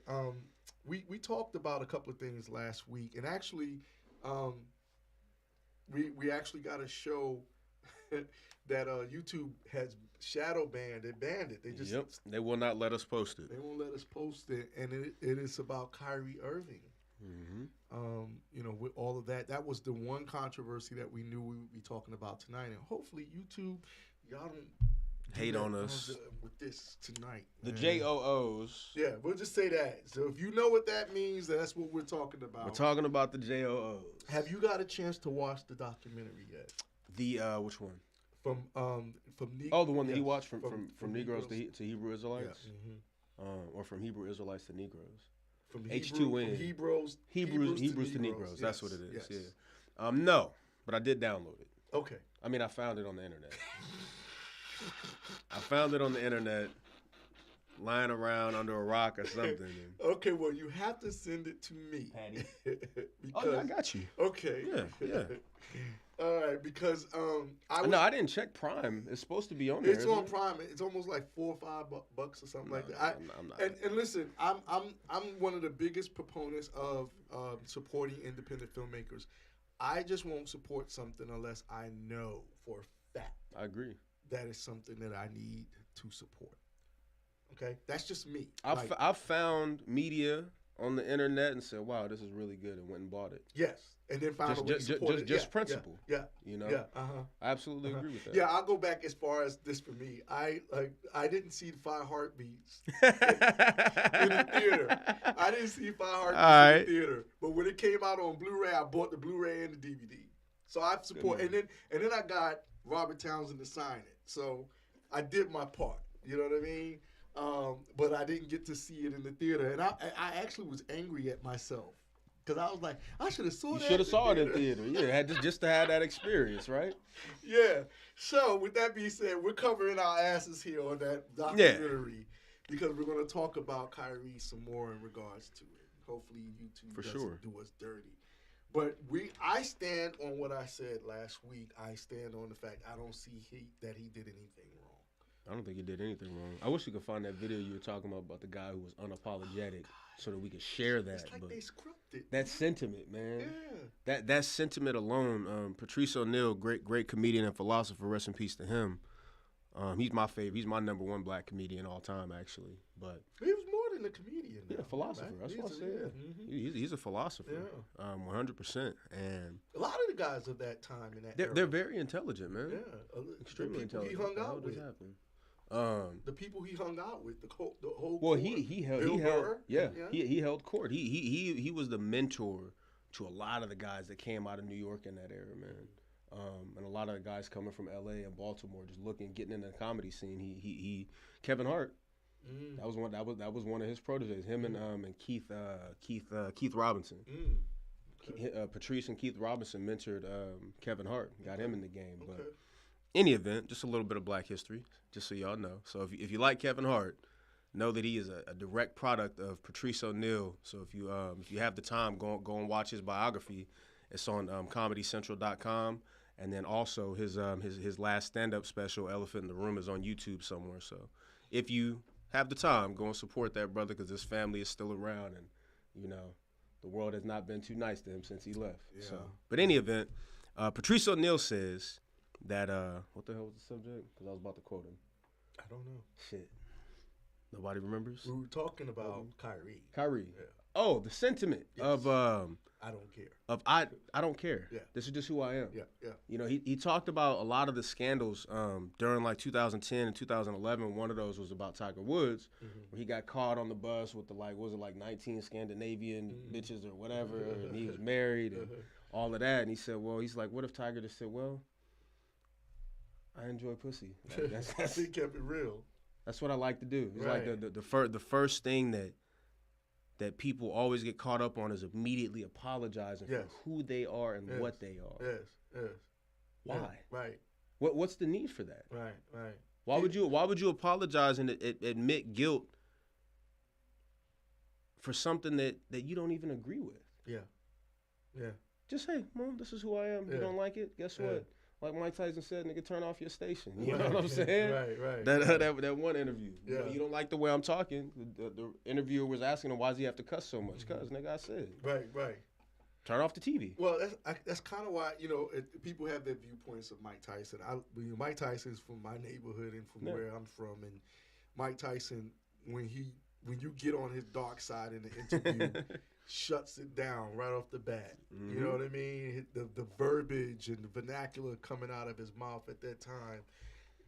we talked about a couple of things last week, and actually, we actually got a show that YouTube has shadow banned. They banned it. They just they will not let us post it. They won't let us post it, and it is about Kyrie Irving. Mm-hmm. You know, with all of that was the one controversy that we knew we would be talking about tonight. And hopefully YouTube, y'all don't hate on us with this tonight. The JOOs. Yeah, we'll just say that. So if you know what that means, that's what we're talking about. We're talking about the JOOs. Have you got a chance to watch the documentary yet? The which one? From the one that he watched from Negroes to Hebrew Israelites, or from Hebrew Israelites to Negroes. From H2N. Hebrews to Negroes. Yes. That's what it is. Yes. Yeah. No, but I did download it. Okay. I mean, I found it on the internet. I found it on the internet, lying around under a rock or something. Okay, well, you have to send it to me. Patty. Oh, yeah, I got you. Okay. Yeah. All right, because I didn't check Prime. It's supposed to be on there. It's on Prime. It's almost like $4 or $5 or something like that. I'm not. And listen, I'm one of the biggest proponents of supporting independent filmmakers. I just won't support something unless I know for a fact. I agree. That is something that I need to support. Okay, that's just me. I've found media on the internet and said, "Wow, this is really good," and went and bought it. Yes. And then found just principle. Yeah. You know? Yeah. I absolutely agree with that. Yeah, I'll go back as far as this for me. I didn't see 5 Heartbeats in the theater. I didn't see 5 Heartbeats in the theater. But when it came out on Blu-ray, I bought the Blu-ray and the DVD. So I support and then I got Robert Townsend to sign it. So I did my part. You know what I mean? But I didn't get to see it in the theater, and I actually was angry at myself because I was like, I should have saw You that. should have saw it in theater. Yeah, had just to have that experience, right? Yeah. So with that being said, we're covering our asses here on that documentary because we're going to talk about Kyrie some more in regards to it. Hopefully, YouTube doesn't do us dirty. But I stand on what I said last week. I stand on the fact I don't see that he did anything wrong. I don't think he did anything wrong. I wish we could find that video you were talking about the guy who was unapologetic, so that we could share that. It's like they scripted that sentiment, man. Yeah. That sentiment alone. Patrice O'Neal, great comedian and philosopher. Rest in peace to him. He's my favorite. He's my number one black comedian all time, actually. But he was more than a comedian. Yeah, philosopher. Right? That's what I said. Yeah. He's a philosopher. Yeah. 100%. And a lot of the guys of that time in that era, they're very intelligent, man. Yeah, extremely intelligent. He hung out with. The people he hung out with, the whole. Well, he held court. He was the mentor to a lot of the guys that came out of New York in that era, man. And a lot of the guys coming from L.A. and Baltimore, just getting in the comedy scene. He Kevin Hart. That was one of his proteges. Him and Keith Robinson. Patrice and Keith Robinson mentored Kevin Hart, got him in the game. But any event, just a little bit of black history, just so y'all know. So if you like Kevin Hart, know that he is a direct product of Patrice O'Neal. So if you have the time, go and watch his biography. It's on ComedyCentral.com, and then also his last stand-up special, Elephant in the Room, is on YouTube somewhere. So if you have the time, go and support that brother because his family is still around, and the world has not been too nice to him since he left. Yeah. So, but any event, Patrice O'Neal says that what the hell was the subject? Because I was about to quote him. I don't know. Shit. Nobody remembers? We were talking about Kyrie. Yeah. Oh, the sentiment of I don't care. I don't care. Yeah. This is just who I am. Yeah. He talked about a lot of the scandals during like 2010 and 2011. One of those was about Tiger Woods, where he got caught on the bus with 19 Scandinavian bitches or whatever, and he was married and all of that. And he said, well, he's like, what if Tiger just said, well, I enjoy pussy. Like, that's he kept it real. That's what I like to do. It's like the first thing that people always get caught up on is immediately apologizing for who they are and what they are. Yes. Why? Yeah, right. What's the need for that? Right. Why would you apologize and admit guilt for something that you don't even agree with? Yeah. Just say, Mom, this is who I am. You don't like it? Guess what? Like Mike Tyson said, nigga, turn off your station. You know what I'm saying? Right. That one interview. Yeah. You don't like the way I'm talking. The interviewer was asking him, why does he have to cuss so much? Because, nigga, I said. Right. Turn off the TV. Well, that's kind of why, people have their viewpoints of Mike Tyson. Mike Tyson's from my neighborhood and from where I'm from. And Mike Tyson, when you get on his dark side in the interview, shuts it down right off the bat. You know what I mean? The verbiage and the vernacular coming out of his mouth at that time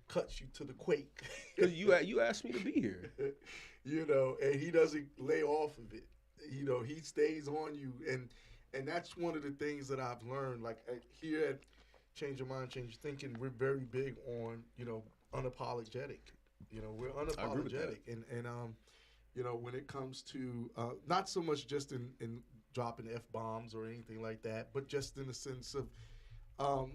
cuts you to the quake. Because you asked me to be here. And he doesn't lay off of it. He stays on you. And that's one of the things that I've learned. Like here at Change Your Mind, Change Your Thinking, we're very big on, unapologetic. We're unapologetic. I agree with that. And when it comes to not so much just in dropping F-bombs or anything like that, but just in the sense of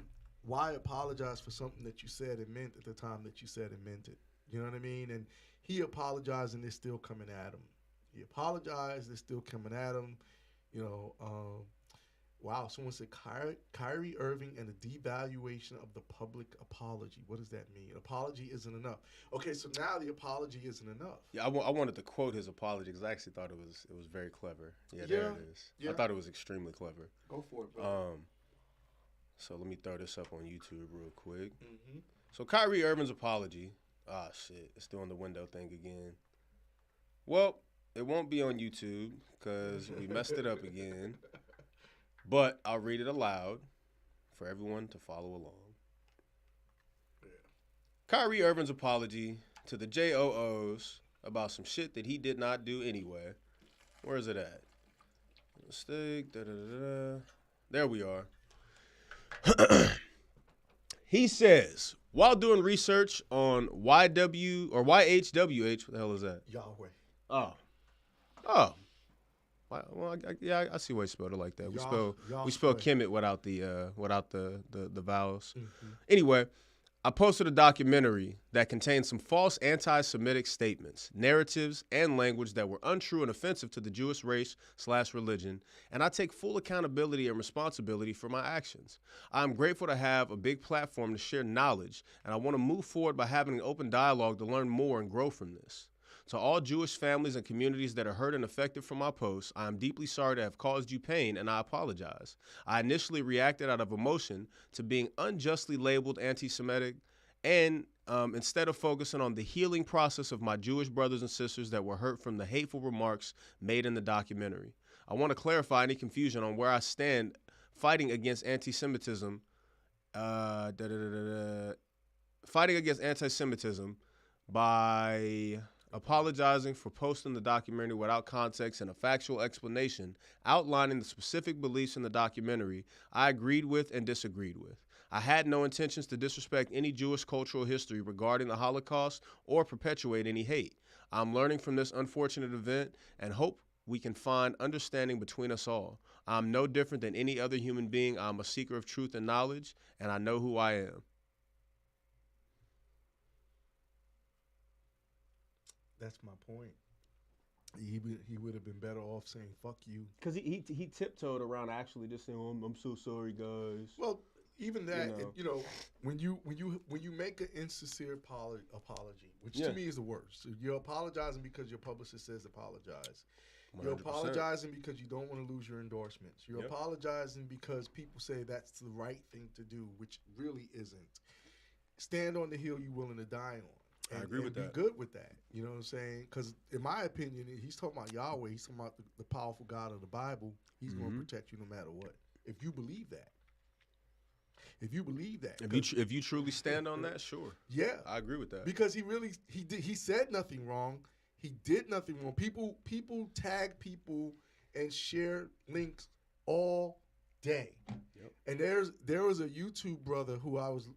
why apologize for something that you said and meant at the time that you said and meant it. You know what I mean? And he apologized and they're still coming at him. He apologized, they're still coming at him. Wow, someone said Kyrie Irving and the devaluation of the public apology. What does that mean? Apology isn't enough. Okay, so now the apology isn't enough. Yeah, I wanted to quote his apology because I actually thought it was very clever. Yeah, there it is. Yeah. I thought it was extremely clever. Go for it, bro. So let me throw this up on YouTube real quick. So Kyrie Irving's apology. Ah, shit, it's doing the window thing again. Well, it won't be on YouTube because we messed it up again. But I'll read it aloud for everyone to follow along. Yeah. Kyrie Irving's apology to the JOOs about some shit that he did not do anyway. Where is it at? Mistake. There we are. He says, while doing research on YW or YHWH, what the hell is that? Yahweh. Oh. Well, I see why you spelled it like that. We spell Kemet without the vowels. Mm-hmm. Anyway, I posted a documentary that contained some false anti-Semitic statements, narratives, and language that were untrue and offensive to the Jewish race/religion, and I take full accountability and responsibility for my actions. I'm grateful to have a big platform to share knowledge, and I want to move forward by having an open dialogue to learn more and grow from this. To all Jewish families and communities that are hurt and affected from my posts, I am deeply sorry to have caused you pain, and I apologize. I initially reacted out of emotion to being unjustly labeled anti-Semitic, and instead of focusing on the healing process of my Jewish brothers and sisters that were hurt from the hateful remarks made in the documentary. I want to clarify any confusion on where I stand fighting against anti-Semitism. Fighting against anti-Semitism by apologizing for posting the documentary without context and a factual explanation outlining the specific beliefs in the documentary I agreed with and disagreed with. I had no intentions to disrespect any Jewish cultural history regarding the Holocaust or perpetuate any hate. I'm learning from this unfortunate event and hope we can find understanding between us all. I'm no different than any other human being. I'm a seeker of truth and knowledge, and I know who I am. That's my point. He would have been better off saying "fuck you," because he tiptoed around actually just saying, "I'm so sorry, guys." Well, even that, when you make an insincere apology, which to me is the worst. So you're apologizing because your publicist says apologize. 100%. You're apologizing because you don't want to lose your endorsements. You're apologizing because people say that's the right thing to do, which really isn't. Stand on the hill you're willing to die on. I agree with that. Be good with that. You know what I'm saying? Because in my opinion, he's talking about Yahweh. He's talking about the powerful God of the Bible. He's going to protect you no matter what. If you believe that. If you truly stand on that, sure. Yeah, I agree with that. Because he said nothing wrong. He did nothing wrong. People tag people and share links all day. Yep. And there was a YouTube brother who I was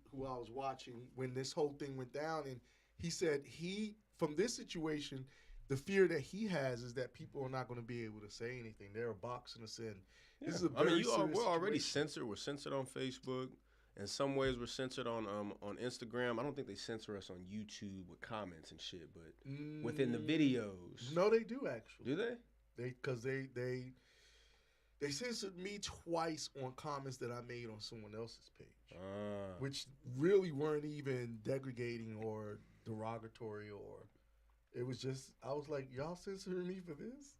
watching when this whole thing went down, and he said from this situation, the fear that he has is that people are not going to be able to say anything. They're a boxing us in. Yeah. This is a very we're already censored. We're censored on Facebook. In some ways, we're censored on Instagram. I don't think they censor us on YouTube with comments and shit, but within the videos. No, they do actually. Do they? Because they censored me twice on comments that I made on someone else's page, which really weren't even degrading or derogatory, or it was just, I was like, y'all censoring me for this?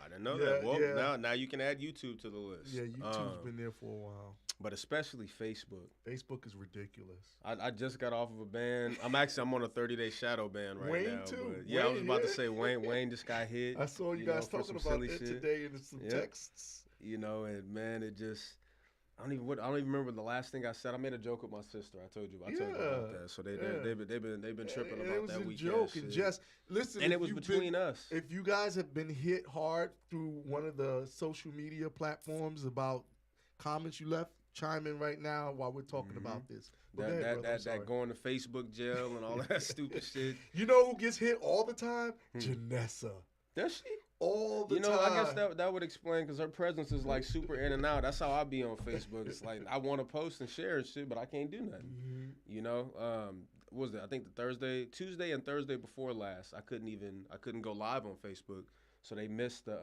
I didn't know that. Well, now you can add YouTube to the list. Yeah, YouTube's been there for a while. But especially Facebook. Facebook is ridiculous. I just got off of a ban. I'm on a 30-day shadow ban right Wayne now. Too. But yeah, I was about to say Wayne just got hit. I saw you guys talking about it today in some texts. And man, it just, I don't even remember the last thing I said. I made a joke with my sister. I told you about that. So they've been tripping about that weekend. It was a joke. And just listen. And it was between us. If you guys have been hit hard through one of the social media platforms about comments you left, chime in right now while we're talking about this. That going to Facebook jail and all that stupid shit. You know who gets hit all the time? Janessa. Does she? All the time. I guess that would explain, because her presence is like super in and out. That's how I be on Facebook. It's like I want to post and share and shit, but I can't do nothing. What was that? I think Tuesday and Thursday before last, I couldn't go live on Facebook, so they missed the.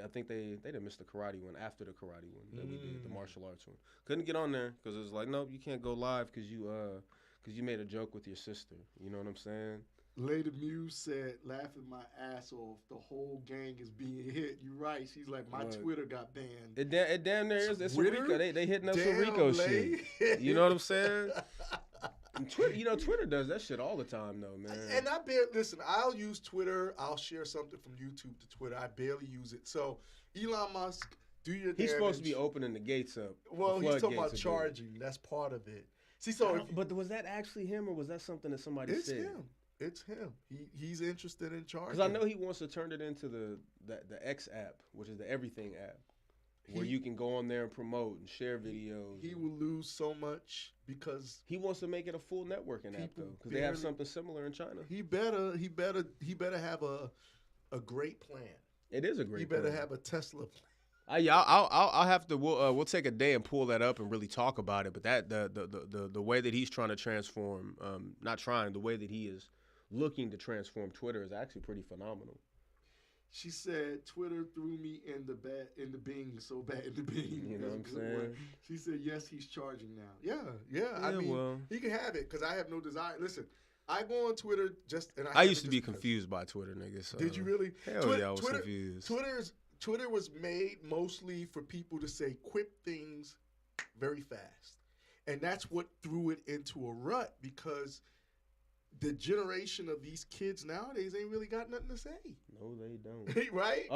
I think they didn't miss the karate one after the karate one that we did, the martial arts one. Couldn't get on there because it was like, nope, you can't go live because you made a joke with your sister. You know what I'm saying? Lady Muse said, laughing my ass off, the whole gang is being hit. You're right. She's like, my Twitter got banned. It damn near is. It's a Rico. They hitting us with Rico shit. You know what I'm saying? And Twitter does that shit all the time, though, man. And I'll use Twitter. I'll share something from YouTube to Twitter. I barely use it. So, Elon Musk, do your damage. He's supposed to be opening the gates up. Well, he's talking about charging. That's part of it. See, but was that actually him, or was that something that somebody said? It's him. He's interested in charging. Because I know he wants to turn it into the X app, which is the Everything app, where you can go on there and promote and share videos. He will lose so much because he wants to make it a full networking app though, because they have something similar in China. He better have a great plan. It is a great. He better plan. have a Tesla plan. I'll have to. We'll take a day and pull that up and really talk about it. But that the way that he's trying to transform, the way that he is looking to transform Twitter is actually pretty phenomenal. She said Twitter threw me in the Bing so bad in the Bing. You know what I'm saying? One. She said yes, he's charging now. Yeah. I mean, he can have it because I have no desire. Listen, I go on Twitter I used to be confused by Twitter, niggas. So. Did you really? Hell yeah, I was confused. Twitter was made mostly for people to say quip things very fast, and that's what threw it into a rut because the generation of these kids nowadays ain't really got nothing to say. No, they don't. Right?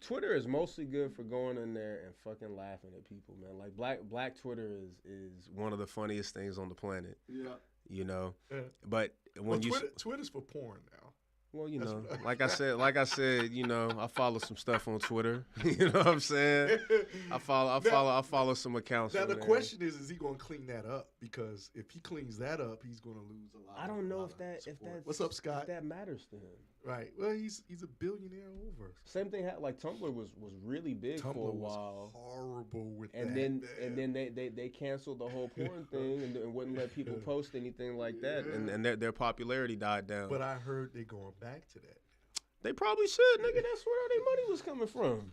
Twitter is mostly good for going in there and fucking laughing at people, man. Like black Twitter is one of the funniest things on the planet. Yeah. You know, but when Twitter's for porn now. Well, you know, like I said, you know, I follow some stuff on Twitter. You know what I'm saying? I follow some accounts. Now the question is he going to clean that up? Because if he cleans that up, he's going to lose a lot. I don't know if that what's up, Scott? If that matters to him. Right. Well, he's a billionaire over. Same thing like Tumblr was really big Tumblr for a while. Was horrible with and that. Then they canceled the whole porn thing and wouldn't let people post anything like that, and their popularity died down. But I heard they're going back to that. They probably should, nigga. That's where their money was coming from.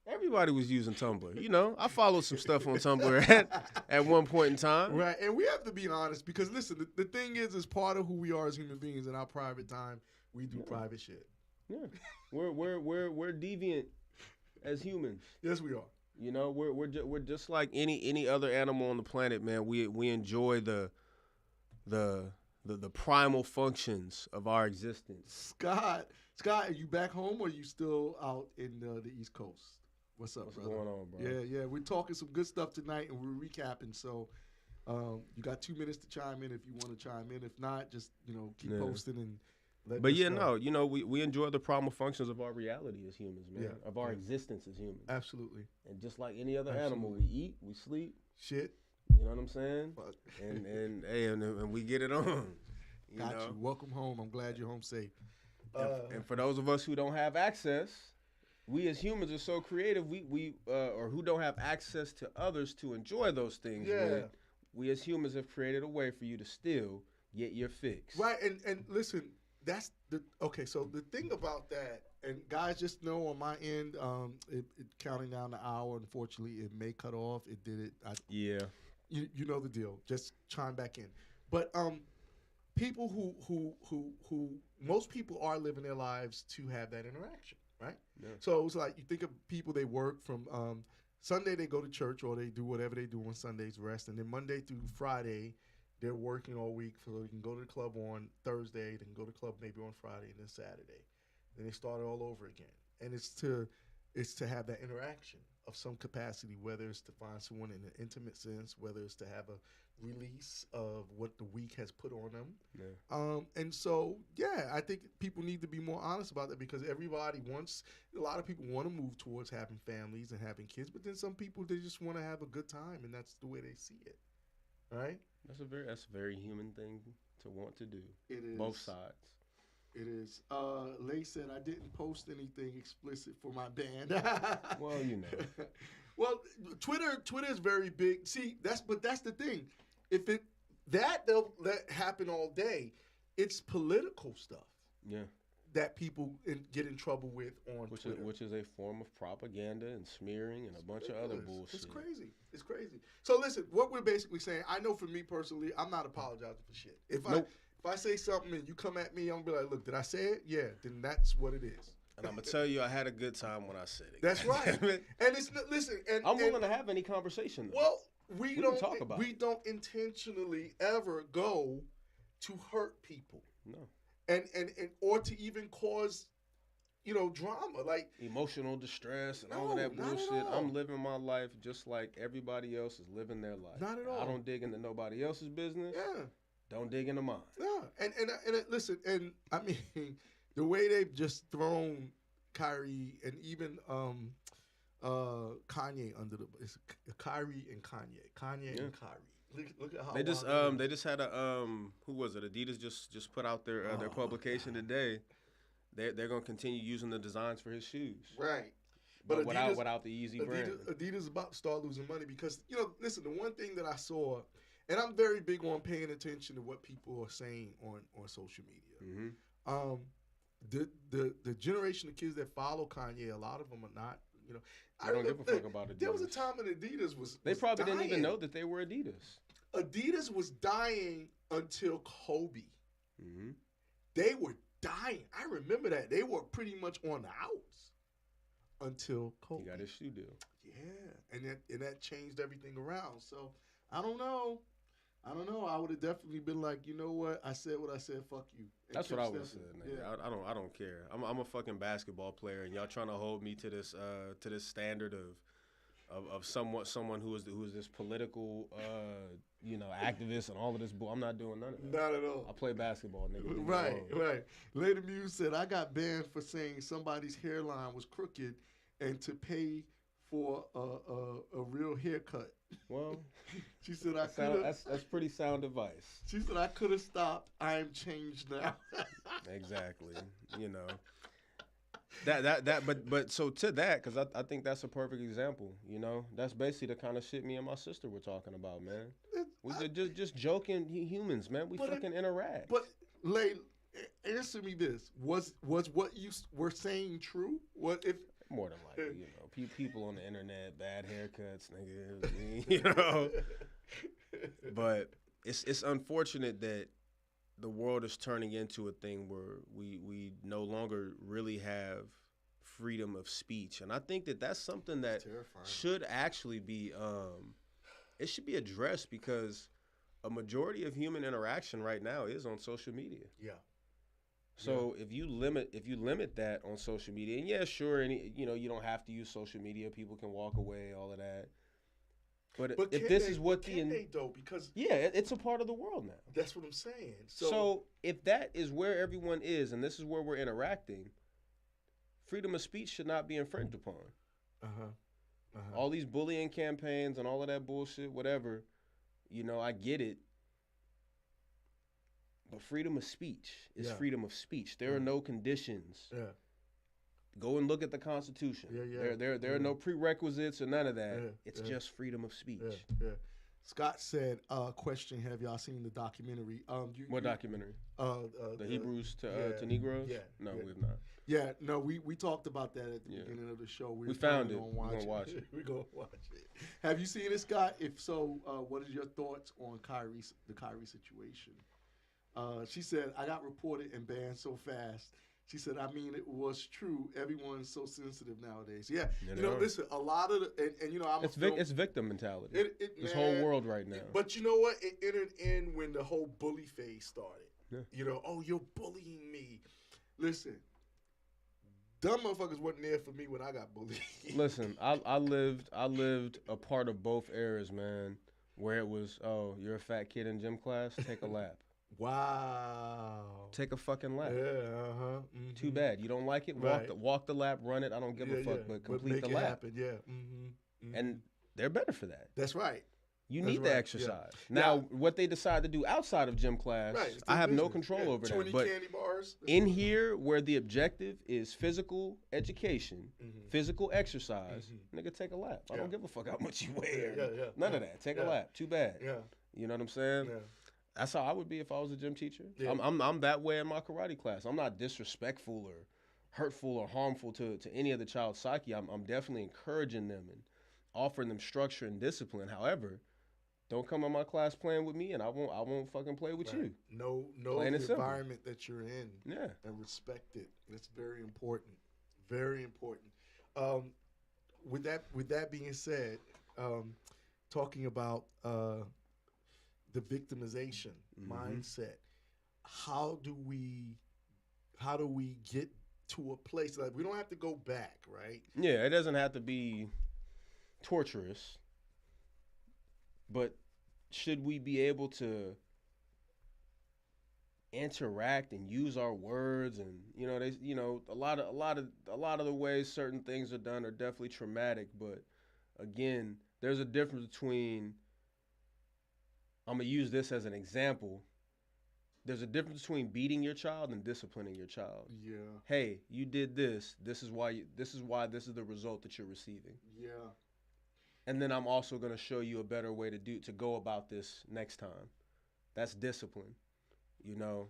Everybody was using Tumblr. You know, I followed some stuff on Tumblr at one point in time. Right, and we have to be honest because, listen, the thing is part of who we are as human beings in our private time, we do private shit. Yeah, we're deviant as humans. Yes, we are. You know, we're just like any other animal on the planet, man. We enjoy the primal functions of our existence. Scott, are you back home or are you still out in the East Coast? What's up, brother? What's going on, bro? Yeah. We're talking some good stuff tonight, and we're recapping. So, you got 2 minutes to chime in if you want to chime in. If not, just keep posting and. But we enjoy the primal functions of our reality as humans, man. Of our existence as humans. Absolutely. And just like any other animal, we eat, we sleep. Shit. You know what I'm saying? and we get it on. Got you. Welcome home. I'm glad you're home safe. And for those of us who don't have access, we as humans are so creative. Or who don't have access to others to enjoy those things. Yeah. We as humans have created a way for you to still get your fix. Right. And listen. That's so the thing about that, and guys, just know on my end, it counting down the hour. Unfortunately, it may cut off. It did it. Yeah. You know the deal. Just chime back in. But people who most people are living their lives to have that interaction, right? Yeah. So it's like you think of people they work from Sunday they go to church or they do whatever they do on Sundays, rest, and then Monday through Friday. They're working all week, so they can go to the club on Thursday, they can go to the club maybe on Friday, and then Saturday. Then they start it all over again. And it's to have that interaction of some capacity, whether it's to find someone in an intimate sense, whether it's to have a release of what the week has put on them. Yeah. And so, I think people need to be more honest about that because a lot of people want to move towards having families and having kids, but then some people, they just want to have a good time, and that's the way they see it. Right? That's a very human thing to want to do. It is. Both sides. It is. Lay said I didn't post anything explicit for my band. Well, you know. Well, Twitter is very big. See, that's the thing. If they'll let happen all day. It's political stuff. Yeah. That people get in trouble with on Twitter. Which is a form of propaganda and smearing and a bunch of other bullshit. It's crazy. So listen, what we're basically saying, I know for me personally, I'm not apologizing for shit. If I say something and you come at me, I'm gonna be like, look, did I say it? Yeah, then that's what it is. And I'm gonna tell you, I had a good time when I said it. That's right. And it's listen, and I'm willing to have any conversation. Though. Well, we don't intentionally ever go to hurt people. No. And or to even cause, drama, like emotional distress and all of that bullshit. I'm living my life just like everybody else is living their life. Not at all. I don't dig into nobody else's business. Yeah. Don't dig into mine. Yeah. And listen, and I mean, the way they've just thrown Kyrie and even Kanye under it's Kyrie and Kanye. Kanye and Kyrie. Look at how they just had a who was it? Adidas just put out their publication today. They're gonna continue using the designs for his shoes, right. but Adidas, without the Yeezy brand. Adidas is about to start losing money because listen. The one thing that I saw, and I'm very big on paying attention to what people are saying on social media. The generation of kids that follow Kanye, a lot of them are not. I don't give a fuck about Adidas. There was a time when Adidas was They probably dying. didn't even know that they were Adidas. Adidas was dying until Kobe. Mm-hmm. They were dying. I remember that. They were pretty much on the outs until Kobe. He got his shoe deal. Yeah, and that changed everything around. So I don't know. I would have definitely been like, you know what? I said what I said. Fuck you. That's what I would have said. Yeah. I don't care. I'm a fucking basketball player, and y'all trying to hold me to this standard of someone who is this political activist and all of this. I'm not doing none of that. Not at all. I play basketball, nigga. Right. Later Muse said I got banned for saying somebody's hairline was crooked and to pay for a real haircut. Well, she said I could have. That's pretty sound advice. She said I could have stopped. I am changed now. Exactly. But so to that, because I think that's a perfect example. That's basically the kind of shit me and my sister were talking about, man. We just joking humans, man. We fucking interact. But Lay, answer me this: was what you were saying true? What if? More than likely, people on the internet, bad haircuts, nigga. But it's unfortunate that the world is turning into a thing where we no longer really have freedom of speech, and I think that's something that should actually be it should be addressed because a majority of human interaction right now is on social media. Yeah. So if you limit that on social media, and yeah, sure, and you don't have to use social media. People can walk away, all of that. But if this is what they though? Because it's a part of the world now. That's what I'm saying. So if that is where everyone is, and this is where we're interacting, freedom of speech should not be infringed upon. All these bullying campaigns and all of that bullshit, whatever, I get it. But freedom of speech is freedom of speech. There are no conditions. Yeah. Go and look at the Constitution. There are no prerequisites or none of that. It's just freedom of speech. Yeah. Scott said, question, have y'all seen the documentary? What documentary? The Hebrews to Negroes? Yeah. No, we have not. Yeah, no, we talked about that at the beginning of the show. We found it. We're going to watch it. We're going to watch it. Have you seen it, Scott? If so, what is your thoughts on the Kyrie situation? She said, I got reported and banned so fast. She said, I mean, it was true. Everyone's so sensitive nowadays. Yeah. Listen, a lot of it's victim mentality. This whole world right now. But you know what? It entered in when the whole bully phase started. Yeah. Oh, you're bullying me. Listen, dumb motherfuckers wasn't there for me when I got bullied. Listen, I lived a part of both eras, man, where it was, oh, you're a fat kid in gym class, take a lap. Wow. Take a fucking lap. Yeah, mm-hmm. Too bad. You don't like it? Walk the lap, run it. I don't give a fuck, but complete the lap. Happen. Yeah. Mm-hmm. And they're better for that. That's right. You need the exercise. Yeah. Now, what they decide to do outside of gym class, I have no control over that. 20 candy bars. In here, where the objective is physical education, physical exercise, nigga, take a lap. I don't give a fuck how much you wear. None of that. Take a lap. Too bad. Yeah. You know what I'm saying? Yeah. That's how I would be if I was a gym teacher. Yeah. I'm that way in my karate class. I'm not disrespectful or hurtful or harmful to any of the child's psyche. I'm definitely encouraging them and offering them structure and discipline. However, don't come in my class playing with me, and I won't fucking play with you. Know the environment that you're in. Yeah. And respect it. It's very important. Very important. With that being said, talking about the victimization mindset, how do we get to a place like we don't have to go back, right? Yeah, it doesn't have to be torturous, but should we be able to interact and use our words? And a lot of the ways certain things are done are definitely traumatic, but again, there's a difference between I'm going to use this as an example. There's a difference between beating your child and disciplining your child. Yeah. Hey, you did this. This is why this is the result that you're receiving. Yeah. And then I'm also going to show you a better way to go about this next time. That's discipline. You know,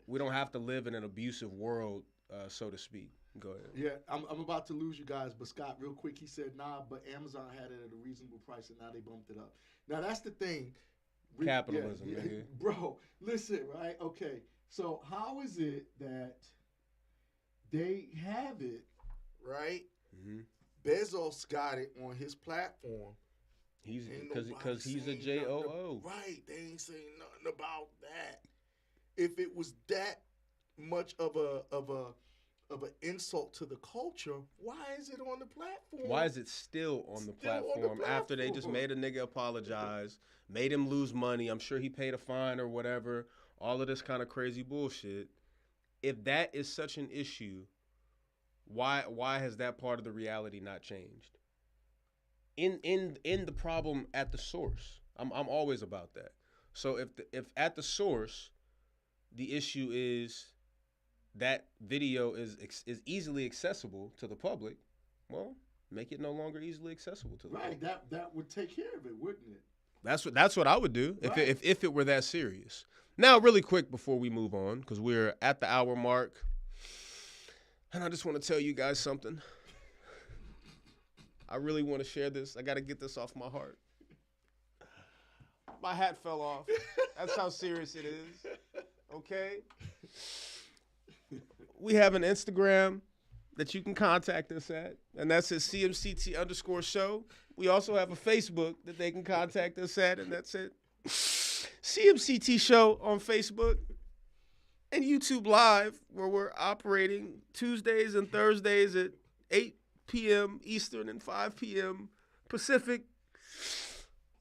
we don't have to live in an abusive world, so to speak. Go ahead. Yeah, I'm about to lose you guys, but Scott, real quick, he said, nah, but Amazon had it at a reasonable price, and now they bumped it up. Now, that's the thing. Capitalism, nigga. Bro, listen, right? Okay, so how is it that they have it, right? Mm-hmm. Bezos got it on his platform. Because he's a JOO. Right, they ain't saying nothing about that. If it was that much of an insult to the culture, why is it on the platform? Why is it still on the platform after they just made a nigga apologize, made him lose money? I'm sure he paid a fine or whatever, all of this kind of crazy bullshit. If that is such an issue, why has that part of the reality not changed? In the problem at the source. I'm always about that. So if at the source the issue is that video is easily accessible to the public, well, make it no longer easily accessible to the public. Right, that would take care of it, wouldn't it? That's what I would do if it were that serious. Now, really quick before we move on, because we're at the hour mark, and I just want to tell you guys something. I really want to share this. I got to get this off my heart. My hat fell off. That's how serious it is. Okay? We have an Instagram that you can contact us at, and that's at CMCT_show. We also have a Facebook that they can contact us at, and that's it. CMCT Show on Facebook and YouTube Live, where we're operating Tuesdays and Thursdays at 8 p.m. Eastern and 5 p.m. Pacific.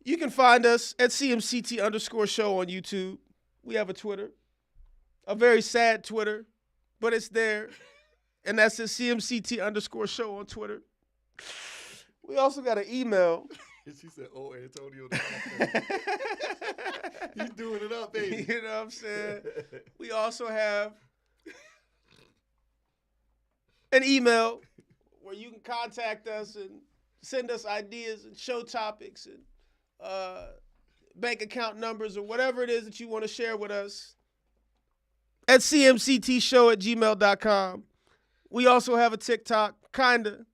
You can find us at CMCT_show on YouTube. We have a Twitter, a very sad Twitter, but it's there. And that's at CMCT_show on Twitter. We also got an email. She said, "Oh, Antonio." He's doing it up, baby. You know what I'm saying? We also have an email where you can contact us and send us ideas and show topics and bank account numbers or whatever it is that you want to share with us at cmctshow@gmail.com. We also have a TikTok, kinda.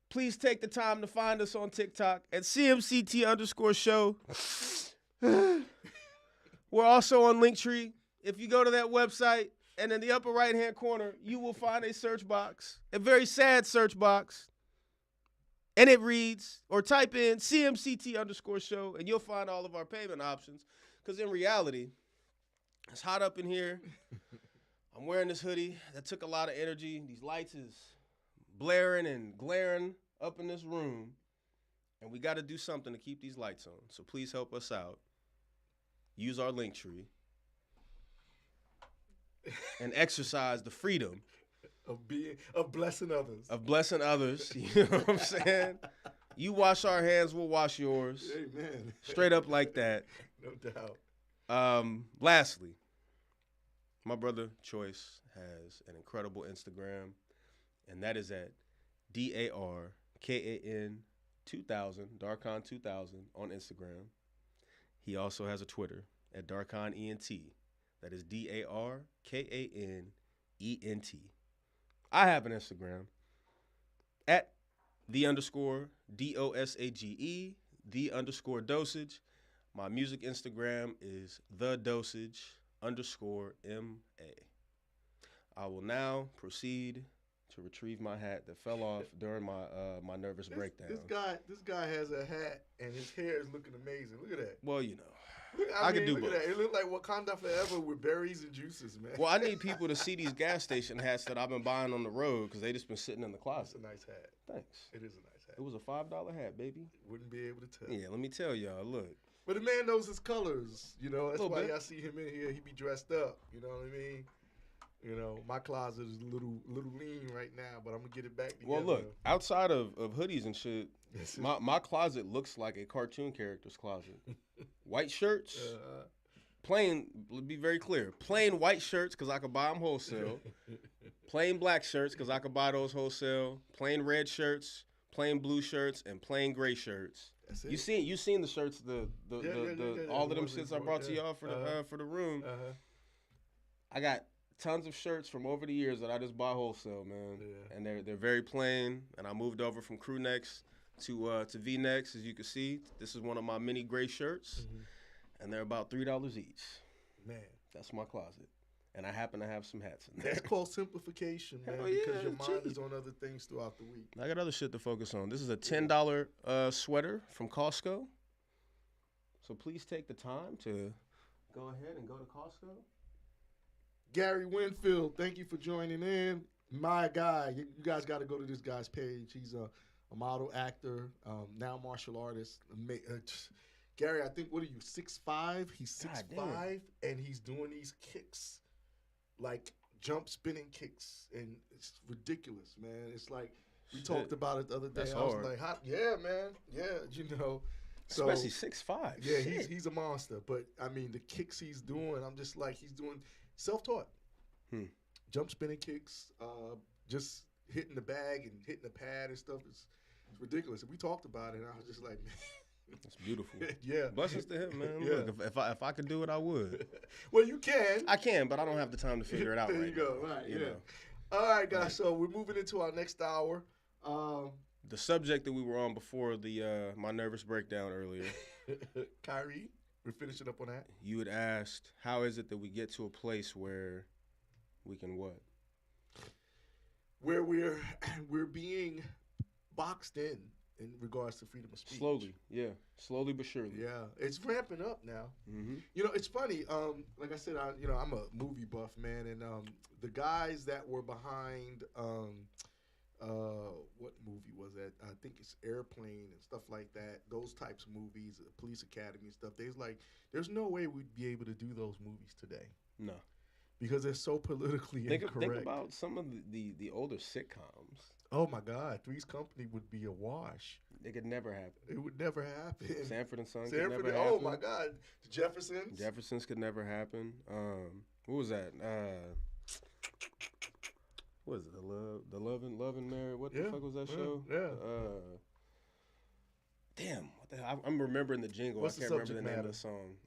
Please take the time to find us on TikTok at CMCT_show. We're also on Linktree. If you go to that website and in the upper right-hand corner, you will find a search box, a very sad search box. And it reads, or type in CMCT_show, and you'll find all of our payment options. Because in reality, it's hot up in here. I'm wearing this hoodie that took a lot of energy. These lights is blaring and glaring up in this room. And we got to do something to keep these lights on. So please help us out. Use our Linktree. And exercise the freedom of blessing others. Of blessing others. You know what I'm saying? You wash our hands, we'll wash yours. Amen. Straight up like that. No doubt. Lastly, my brother Jooish has an incredible Instagram, and that is at DARKAN 2000, Darkon2000 on Instagram. He also has a Twitter at DarkonENT. That is DARKANENT. I have an Instagram at _DOSAGE, _dosage. My music Instagram is _MA. I will now proceed to retrieve my hat that fell off during my nervous breakdown. This guy has a hat and his hair is looking amazing. Look at that. Well, you know. I can do look both. At that. It looked like Wakanda Forever with berries and juices, man. Well, I need people to see these gas station hats that I've been buying on the road because they just been sitting in the closet. It's a nice hat. Thanks. It is a nice hat. It was a $5 hat, baby. Wouldn't be able to tell. Yeah, let me tell y'all. Look. But the man knows his colors. You know, that's why bit. y'all see him in here. He be dressed up. You know what I mean? You know, my closet is a little lean right now, but I'm gonna get it back together. Well, look, outside of hoodies and shit, my closet looks like a cartoon character's closet. White shirts, plain, be very clear, plain white shirts because I could buy them wholesale. Plain black shirts because I could buy those wholesale. Plain red shirts, plain blue shirts, and plain gray shirts. That's it. You seen the shirts, all of them shits I brought to y'all for the room. I got tons of shirts from over the years that I just buy wholesale, man. Yeah. And they're very plain. And I moved over from crew necks to V necks, as you can see. This is one of my mini gray shirts, and they're about $3 each. Man, that's my closet. And I happen to have some hats in there. That's called simplification, man, because your mind is on other things throughout the week. I got other shit to focus on. This is a $10 sweater from Costco. So please take the time to go ahead and go to Costco. Gary Winfield, thank you for joining in. My guy, you guys got to go to this guy's page. He's a model, actor, now martial artist. Gary, I think, what are you, 6'5"? He's 6'5", and he's doing these kicks, like jump spinning kicks, and it's ridiculous, man. It's like, we talked about it the other day. That's I was hard. like, yeah, man, yeah, you know. So, especially 6'5". Yeah, he's a monster. But, I mean, the kicks he's doing, I'm just like, he's doing self-taught. Jump spinning kicks, just hitting the bag and hitting the pad and stuff. It's ridiculous. And we talked about it, and I was just like, man. That's beautiful. Yeah. Blessings to him, man. Yeah. Look, if I could do it, I would. Well, you can. I can, but I don't have the time to figure it out there right you go. now. Right, yeah. All right, guys. So we're moving into our next hour. The subject that we were on before the my nervous breakdown earlier. Kyrie, we're finishing up on that. You had asked, how is it that we get to a place where we can what? Where we're being boxed in regards to freedom of speech. Slowly but surely. Yeah, it's ramping up now. Mm-hmm. You know, it's funny. Like I said, I'm a movie buff, man, and the guys that were behind, what movie was that? I think it's Airplane and stuff like that. Those types of movies, Police Academy and stuff. There's no way we'd be able to do those movies today. No. Because they're so politically incorrect. Think about some of the older sitcoms. Oh, my God. Three's Company would be a wash. It could never happen. It would never happen. Sanford and Son could never happen. Oh, my God. The Jeffersons. Jeffersons could never happen. What was that? What is it? The Love and Marriage? What the fuck was that show? Yeah. Damn. What the hell? I'm remembering the jingle. I can't remember the name of the song.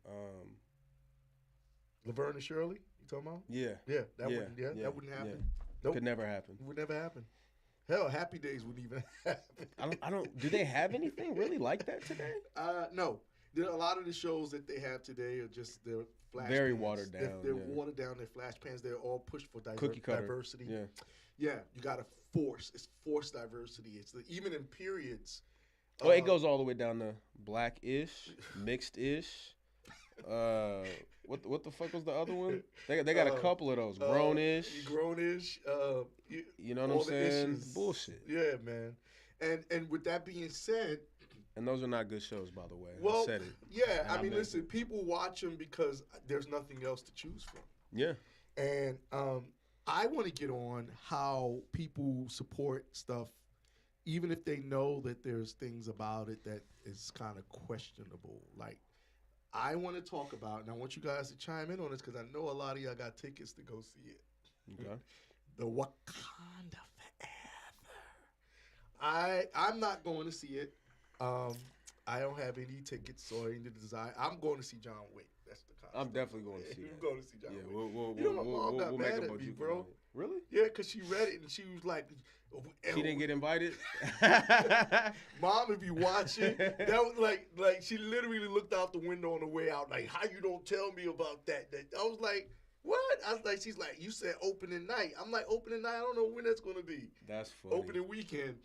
Laverne and Shirley? You talking about? Yeah. Yeah. That wouldn't happen. Yeah. Nope. Could never happen. Would never happen. Hell, Happy Days wouldn't even happen. I don't. Do they have anything really like that today? No. A lot of the shows that they have today are just their flash very pans. watered down. They're watered down. They're flash pans. They're all pushed for diversity. Yeah. Yeah. You got to force. It's forced diversity. It's even in periods. Oh, it goes all the way down to black-ish, mixed-ish. What the fuck was the other one? They got a couple of those. Grown-ish. You know what I'm saying? Issues. Bullshit. Yeah, man. And with that being said, and those are not good shows, by the way. Well, I said it. Yeah, I mean, listen, people watch them because there's nothing else to choose from. Yeah. And I want to get on how people support stuff, even if they know that there's things about it that is kind of questionable. Like, I want to talk about, and I want you guys to chime in on this because I know a lot of y'all got tickets to go see it. Okay. The Wakanda Forever. I'm not going to see it. I don't have any tickets or any desire. I'm going to see John Wick. That's the concept. I'm definitely going to see it. You're going to see John Wick. My mom got mad at me, bro. Really? Yeah, because she read it and she was like... She didn't get invited? Mom, if you watch it, that was like she literally looked out the window on the way out like, how you don't tell me about that? I was like, what? I was like, she's like, you said opening night. I'm like, opening night? I don't know when that's going to be. That's funny. Opening weekend.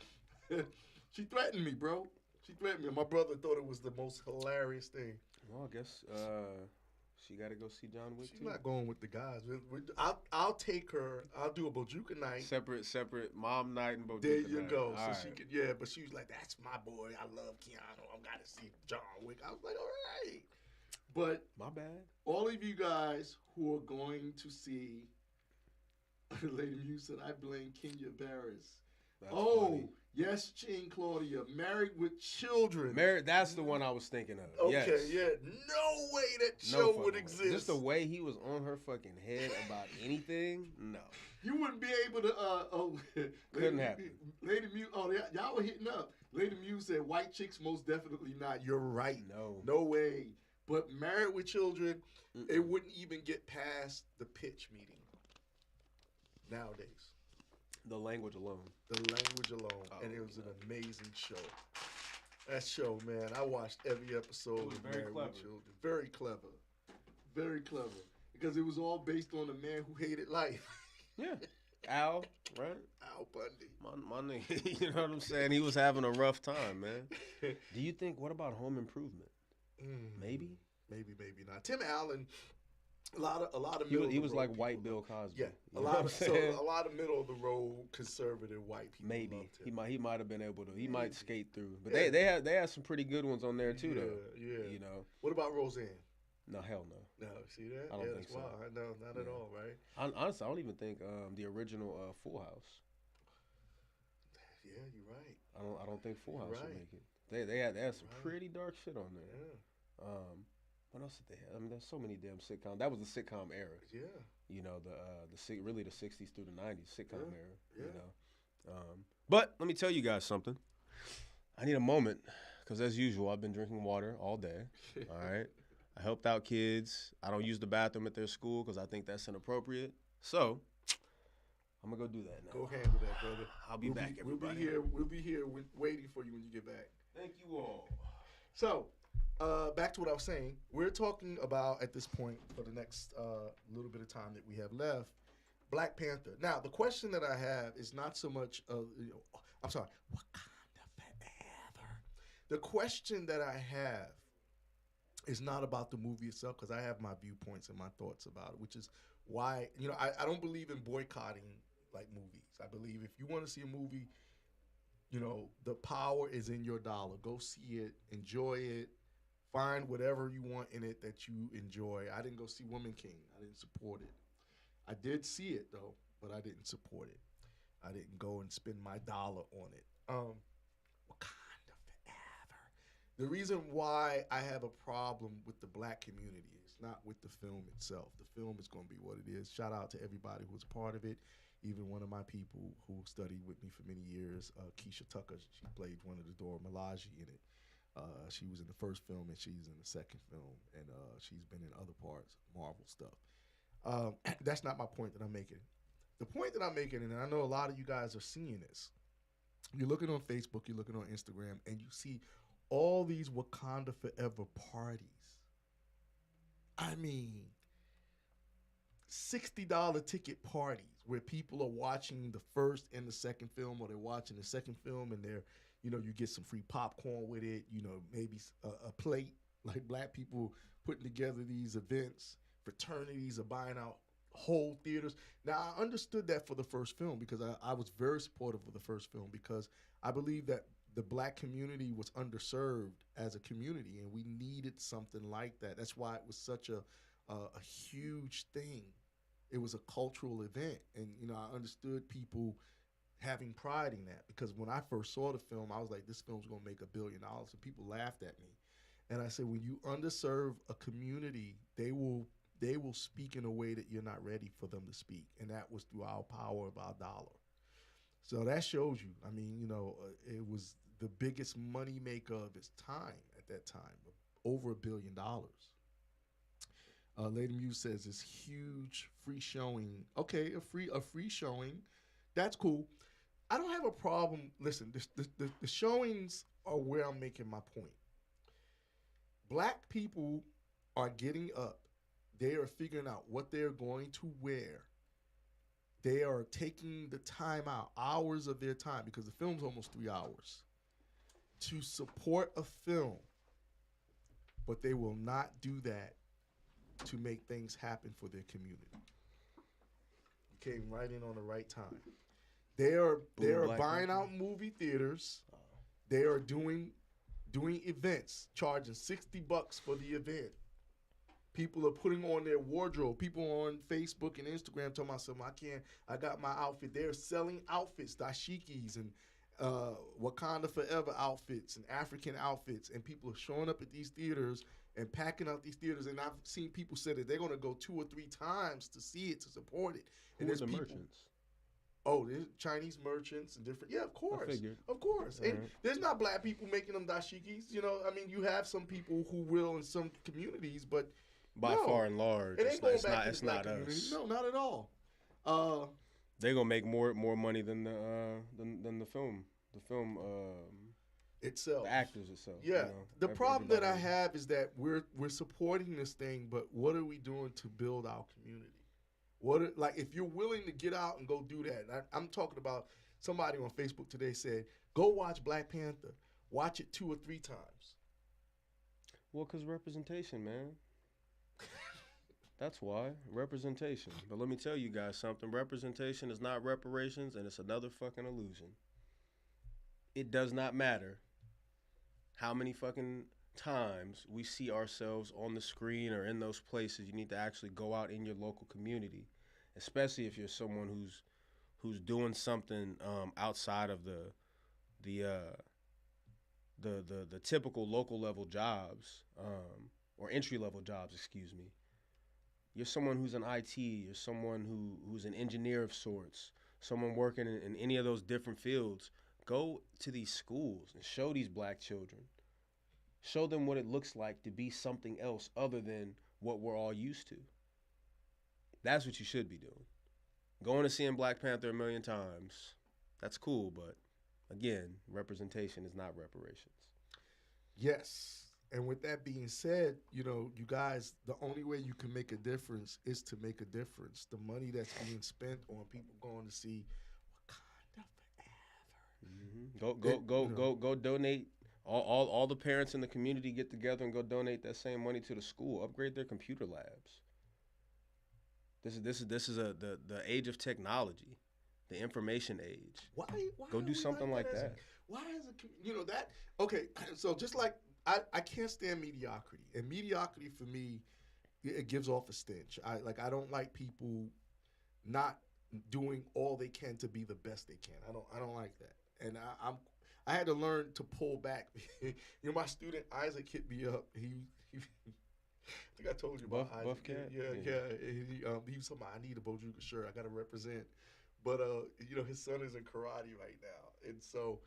She threatened me, bro. She threatened me. My brother thought it was the most hilarious thing. Well, I guess she got to go see John Wick too. She's not going with the guys. I'll take her. I'll do a Bojuka night. Separate mom night and Bojuka night. There you go. All so she could, but she was like, that's my boy. I love Keanu. I've got to see John Wick. I was like, all right. But my bad. All of you guys who are going to see Lady Mew said, I blame Kenya Barris. That's funny. Yes, Ching Claudia, Married with Children. That's the one I was thinking of. Okay, Yes. yeah. No way that No show fucking would way. exist. Just the way he was on her fucking head about anything. No. You wouldn't be able to. Couldn't happen. Lady Muse. Oh, y'all were hitting up. Lady Muse said, "White chicks, most definitely not." You're right. No way. But Married with Children, it wouldn't even get past the pitch meeting nowadays. The language alone. And it was an amazing show. That show, man, I watched every episode of Married with Children. Very clever. Very clever. Because it was all based on a man who hated life. Yeah. Al, right? Al Bundy. My nigga, you know what I'm saying? He was having a rough time, man. Do you think, what about Home Improvement? Maybe not. Tim Allen, a lot of middle he was like people, white Bill Cosby. Yeah, a lot of middle of the road conservative white people. Maybe he might have been able to. He might skate through, but Yeah. they had some pretty good ones on there too, though. Yeah. You know. What about Roseanne? No, hell no. No, see that? I don't think so. Wild. No, not at all, right? Honestly, I don't even think the original Full House. Yeah, you're right. I don't think Full House would right. make it. They had some pretty dark shit on there. Yeah. What else did they have? I mean, there's so many damn sitcoms. That was the sitcom era. Yeah. You know, really the 60s through the 90s sitcom era. Yeah. You know. But let me tell you guys something. I need a moment because, as usual, I've been drinking water all day. All right. I helped out kids. I don't use the bathroom at their school because I think that's inappropriate. So I'm gonna go do that now. Go handle that, brother. I'll be back, everybody. We'll be here waiting for you when you get back. Thank you all. So, back to what I was saying. We're talking about, at this point, for the next little bit of time that we have left, Black Panther. Now, the question that I have is not so much, I'm sorry, Wakanda Forever. The question that I have is not about the movie itself, because I have my viewpoints and my thoughts about it, which is why, I don't believe in boycotting, like, movies. I believe if you want to see a movie, the power is in your dollar. Go see it, enjoy it, find whatever you want in it that you enjoy. I didn't go see Woman King. I didn't support it. I did see it, though, but I didn't support it. I didn't go and spend my dollar on it. Wakanda Forever. The reason why I have a problem with the black community is not with the film itself. The film is going to be what it is. Shout out to everybody who was a part of it. Even one of my people who studied with me for many years, Keisha Tucker, she played one of the Dora Milaje in it. She was in the first film and she's in the second film, and she's been in other parts, Marvel stuff. That's not my point that I'm making. The point that I'm making, and I know a lot of you guys are seeing this, you're looking on Facebook, you're looking on Instagram, and you see all these Wakanda Forever parties. I mean, $60 ticket parties where people are watching the first and the second film, or they're watching the second film and they're, you get some free popcorn with it, maybe a plate, like black people putting together these events, fraternities are buying out whole theaters. Now, I understood that for the first film because I was very supportive of the first film because I believe that the black community was underserved as a community and we needed something like that. That's why it was such a huge thing. It was a cultural event, and I understood people having pride in that because when I first saw the film, I was like, this film's gonna make $1 billion, and people laughed at me. And I said, when you underserve a community, they will speak in a way that you're not ready for them to speak, and that was through our power of our dollar. So that shows you. I mean, it was the biggest money maker of its time at that time, over $1 billion. Lady Muse says it's huge free showing. Okay, a free showing, that's cool. I don't have a problem. Listen, the showings are where I'm making my point. Black people are getting up. They are figuring out what they're going to wear. They are taking the time out, hours of their time, because the film's almost 3 hours, to support a film. But they will not do that to make things happen for their community. You came right in on the right time. They are buying out movie theaters. They are doing events, charging $60 for the event. People are putting on their wardrobe. People on Facebook and Instagram talking about something. I got my outfit. They're selling outfits, dashikis, and Wakanda Forever outfits and African outfits, and people are showing up at these theaters and packing out these theaters. And I've seen people say that they're going to go 2 or 3 times to see it, to support it. Who And are there's the people. merchants? Oh, there's Chinese merchants and different. Yeah, of course. I figured. Of course. All And right. there's not black people making them dashikis. You know, I mean, you have some people who will in some communities, but By no, far and large, it it's ain't not, going it's back not, to it's the black not community. us. No, not at all. Uh, They're gonna make more money than the film, itself. the actors itself. Yeah. You know? The problem that I Everybody- have is that we're supporting this thing, but what are we doing to build our community? Like if you're willing to get out and go do that, I'm talking about somebody on Facebook today said, go watch Black Panther. Watch it 2 or 3 times. Well, cause representation, man. That's why representation. But let me tell you guys something: representation is not reparations, and it's another fucking illusion. It does not matter how many fucking times we see ourselves on the screen or in those places. You need to actually go out in your local community, especially if you're someone who's doing something outside of the typical local level jobs or entry level jobs. Excuse me. You're someone who's in IT. You're someone who's an engineer of sorts. Someone working in any of those different fields. Go to these schools and show these black children. Show them what it looks like to be something else other than what we're all used to. That's what you should be doing. Going to seeing Black Panther a million times, that's cool, but again, representation is not reparations. Yes. And with that being said, you know, you guys, the only way you can make a difference is to make a difference. The money that's being spent on people going to see Wakanda Forever. Go donate. All the parents in the community get together and go donate that same money to the school. Upgrade their computer labs. This is the age of technology, the information age. Why Go are do we something like as- that. Why is it, you know, that, okay, so just like, I can't stand mediocrity. And mediocrity for me, it gives off a stench. I don't like people not doing all they can to be the best they can. I don't like that. And I had to learn to pull back. You know, my student Isaac hit me up. He I think I told you about Isaac. Buff cat? Yeah. He was talking about, I need a Bojuka shirt. I got to represent. But you know, his son is in karate right now, and so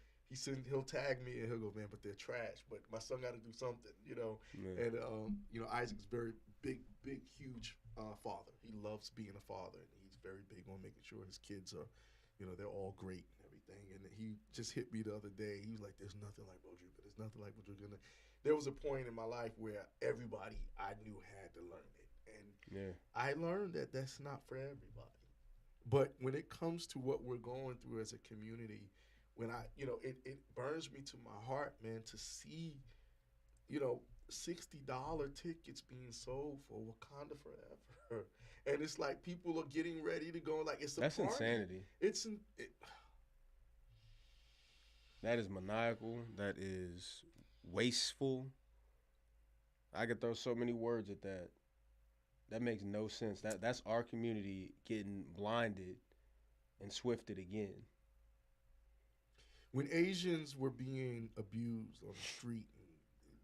he'll tag me and he'll go, man, but they're trash. But my son got to do something, you know. Yeah. And you know, Isaac's very big, huge father. He loves being a father, and he's very big on making sure his kids are, you know, they're all great and everything. And he just hit me the other day. He was like, "There's nothing like Bojuka. There's nothing like Bojuka." And there was a point in my life where everybody I knew had to learn it, and Yeah. I learned that that's not for everybody. But when it comes to what we're going through as a community, when you know, it burns me to my heart, man, to see, you know, $60 tickets being sold for Wakanda Forever. And it's like people are getting ready to go, like, it's a That's party. insanity. That is maniacal. That is wasteful. I could throw so many words at that. That makes no sense. That's our community getting blinded and swifted again. When Asians were being abused on the street,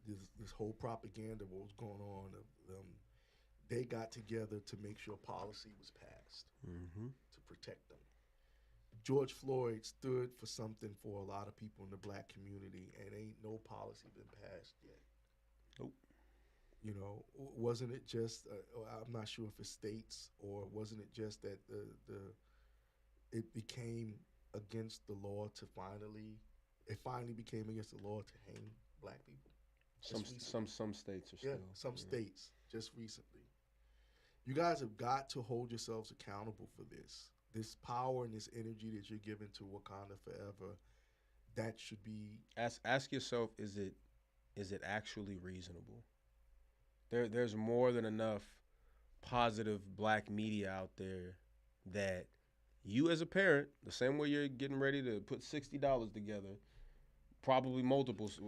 and this whole propaganda, what was going on, they got together to make sure policy was passed to protect them. George Floyd stood for something for a lot of people in the black community, and ain't no policy been passed yet. Nope. You know, wasn't it just? I'm not sure if it's states, or wasn't it just that it became against the law to it finally became against the law to hang black people. Some states are still. Yeah, some states just recently. You guys have got to hold yourselves accountable for this. This power and this energy that you're giving to Wakanda Forever, that should be. Ask yourself, is it actually reasonable? There's more than enough positive black media out there that you as a parent, the same way you're getting ready to put $60 together, probably multiples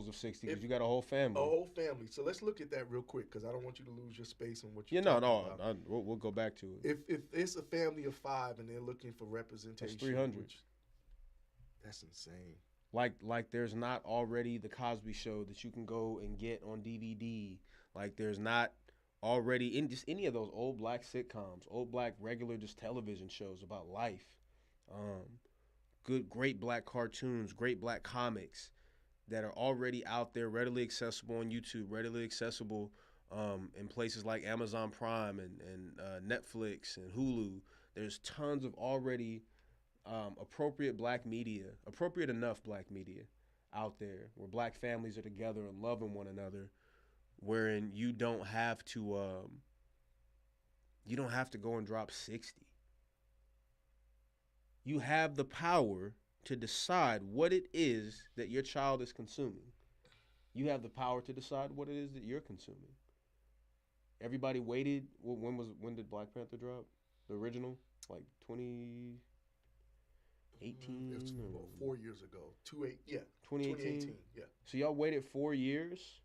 of 60 because you got a whole family. A whole family. So let's look at that real quick, because I don't want you to lose your space on what you're talking about. No, we'll go back to it. If it's a family of 5 and they're looking for representation, That's 300. That's insane. Like there's not already the Cosby Show that you can go and get on DVD. Like there's not already in just any of those old black sitcoms, old black regular just television shows about life. Um, great black cartoons, great black comics that are already out there, readily accessible on YouTube, readily accessible in places like Amazon Prime and Netflix and Hulu. There's tons of already appropriate enough black media out there where black families are together and loving one another, wherein you don't have to go and drop 60. You have the power to decide what it is that your child is consuming. You have the power to decide what it is that you're consuming. Everybody waited. When did Black Panther drop? The original, like 2018. It was about 4 years ago. 2018. Yeah. So y'all waited 4 years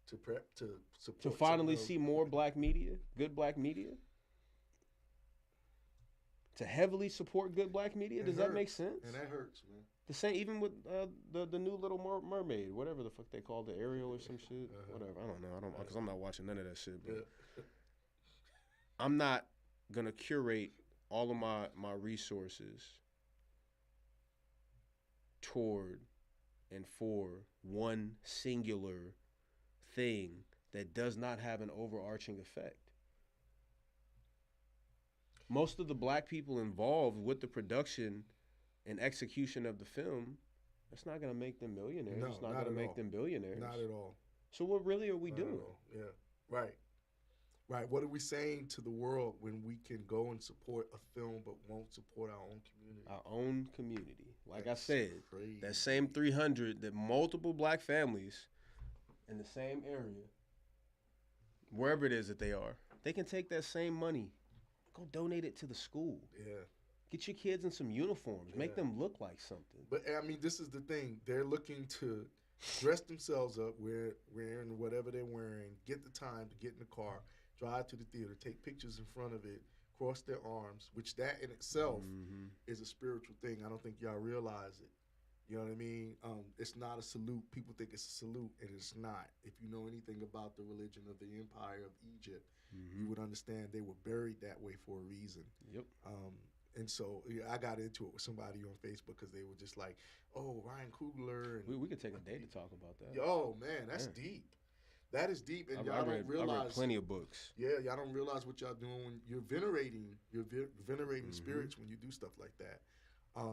To support to finally see more black media, good black media. To heavily support good black media. Does that make sense? And that hurts, man. The same, even with the new Little Mermaid, whatever the fuck they called it, Ariel or some shit, whatever. I don't know. Because I'm not watching none of that shit. But I'm not gonna curate all of my resources toward and for one singular thing that does not have an overarching effect. Most of the black people involved with the production and execution of the film, it's not going to make them millionaires. No, it's not going to make them billionaires. Not at all. So what really are we doing? Yeah, right. Right. What are we saying to the world when we can go and support a film but won't support our own community? Our own community. Like That's I said, crazy. that same 300 that multiple black families in the same area, wherever it is that they are, they can take that same money, go donate it to the school. Yeah. Get your kids in some uniforms. Yeah. Make them look like something. But, I mean, this is the thing. They're looking to dress themselves up, wearing whatever they're wearing, get the time to get in the car, drive to the theater, take pictures in front of it, cross their arms, which that in itself is a spiritual thing. I don't think y'all realize it. You know what I mean? It's not a salute. People think it's a salute, and it's not. If you know anything about the religion of the Empire of Egypt, you would understand they were buried that way for a reason. Yep. And so I got into it with somebody on Facebook because they were just like, "Oh, Ryan Coogler." And We could take a day to talk about that. Oh man, that's deep. That is deep, and y'all don't realize. I read plenty of books. Yeah, y'all don't realize what y'all doing when you're venerating. Spirits when you do stuff like that.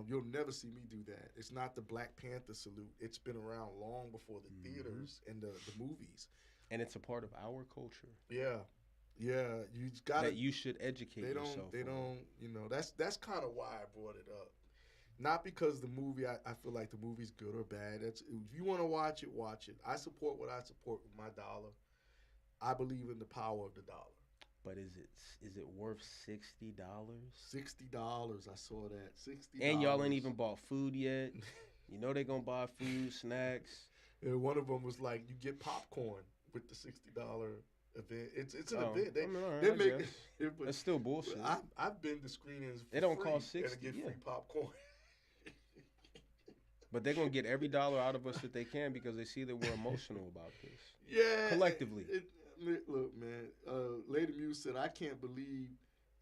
You'll never see me do that. It's not the Black Panther salute. It's been around long before the theaters and the movies. And it's a part of our culture. Yeah. Yeah, you got that you should educate yourself. They don't, you know, that's kind of why I brought it up. Not because the movie, I feel like the movie's good or bad. If you want to watch it, watch it. I support what I support with my dollar. I believe in the power of the dollar. But is it worth $60? $60, I saw that. $60. And y'all ain't even bought food yet. You know they gonna buy food, snacks. And one of them was like, you get popcorn with the $60 event. It's an event. They make it, but that's still bullshit. I've been to screenings. They don't cost $60 and get free popcorn. But they're gonna get every dollar out of us that they can because they see that we're emotional about this. Yeah, collectively. Look, man. Lady Muse said, "I can't believe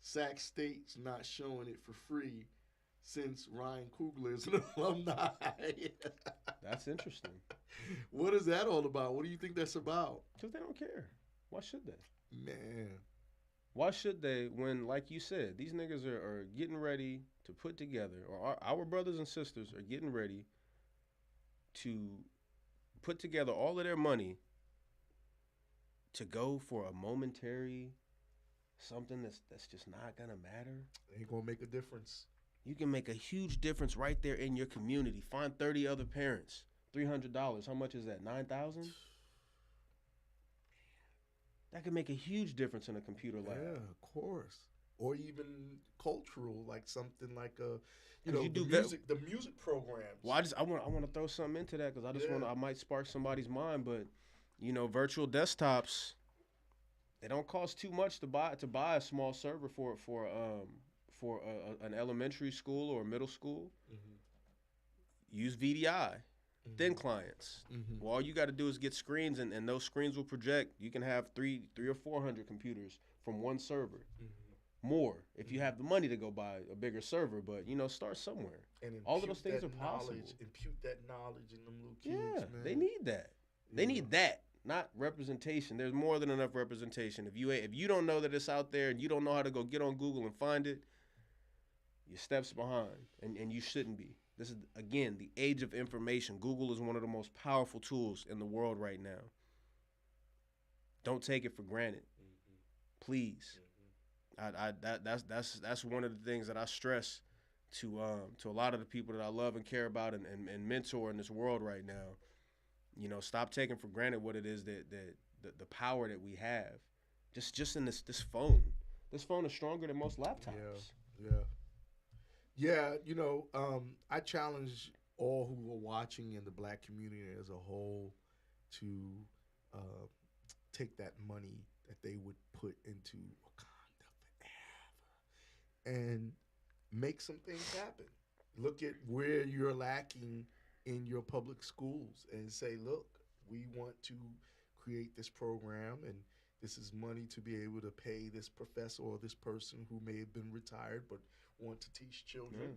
Sac State's not showing it for free since Ryan Coogler is an alumni." That's interesting. What is that all about? What do you think that's about? Because they don't care. Why should they? Man. Why should they when, like you said, these niggas are getting ready to put together, or our brothers and sisters are getting ready to put together all of their money to go for a momentary something that's just not going to matter? Ain't going to make a difference. You can make a huge difference right there in your community. Find 30 other parents. $300. How much is that? $9,000? That could make a huge difference in a computer lab. Yeah, of course. Or even cultural, like something like the music programs. Well, I want to throw something into that because I might spark somebody's mind. But virtual desktops, they don't cost too much to buy a small server for for an elementary school or a middle school, Mm-hmm. use VDI, thin Mm-hmm. clients. Mm-hmm. Well, all you got to do is get screens, and those screens will project. You can have three or 400 computers from one server. Mm-hmm. More if you Mm-hmm. have the money to go buy a bigger server, but start somewhere. And All of those impute things that are possible. knowledge, impute that knowledge in them little Yeah, kids, man. they need that. They need that, not representation. There's more than enough representation. If you don't know that it's out there and you don't know how to go get on Google and find it, you're steps behind, and you shouldn't be. This is again the age of information. Google is one of the most powerful tools in the world right now. Don't take it for granted, Mm-hmm. please. That's one of the things that I stress to a lot of the people that I love and care about and mentor in this world right now. Stop taking for granted what it is that the power that we have. Just in this phone. This phone is stronger than most laptops. Yeah, yeah, yeah. I challenge all who are watching in the black community as a whole to uh, take that money that they would put into Wakanda forever and make some things happen. Look at where you're lacking in your public schools and say, look, we want to create this program and this is money to be able to pay this professor or this person who may have been retired but want to teach children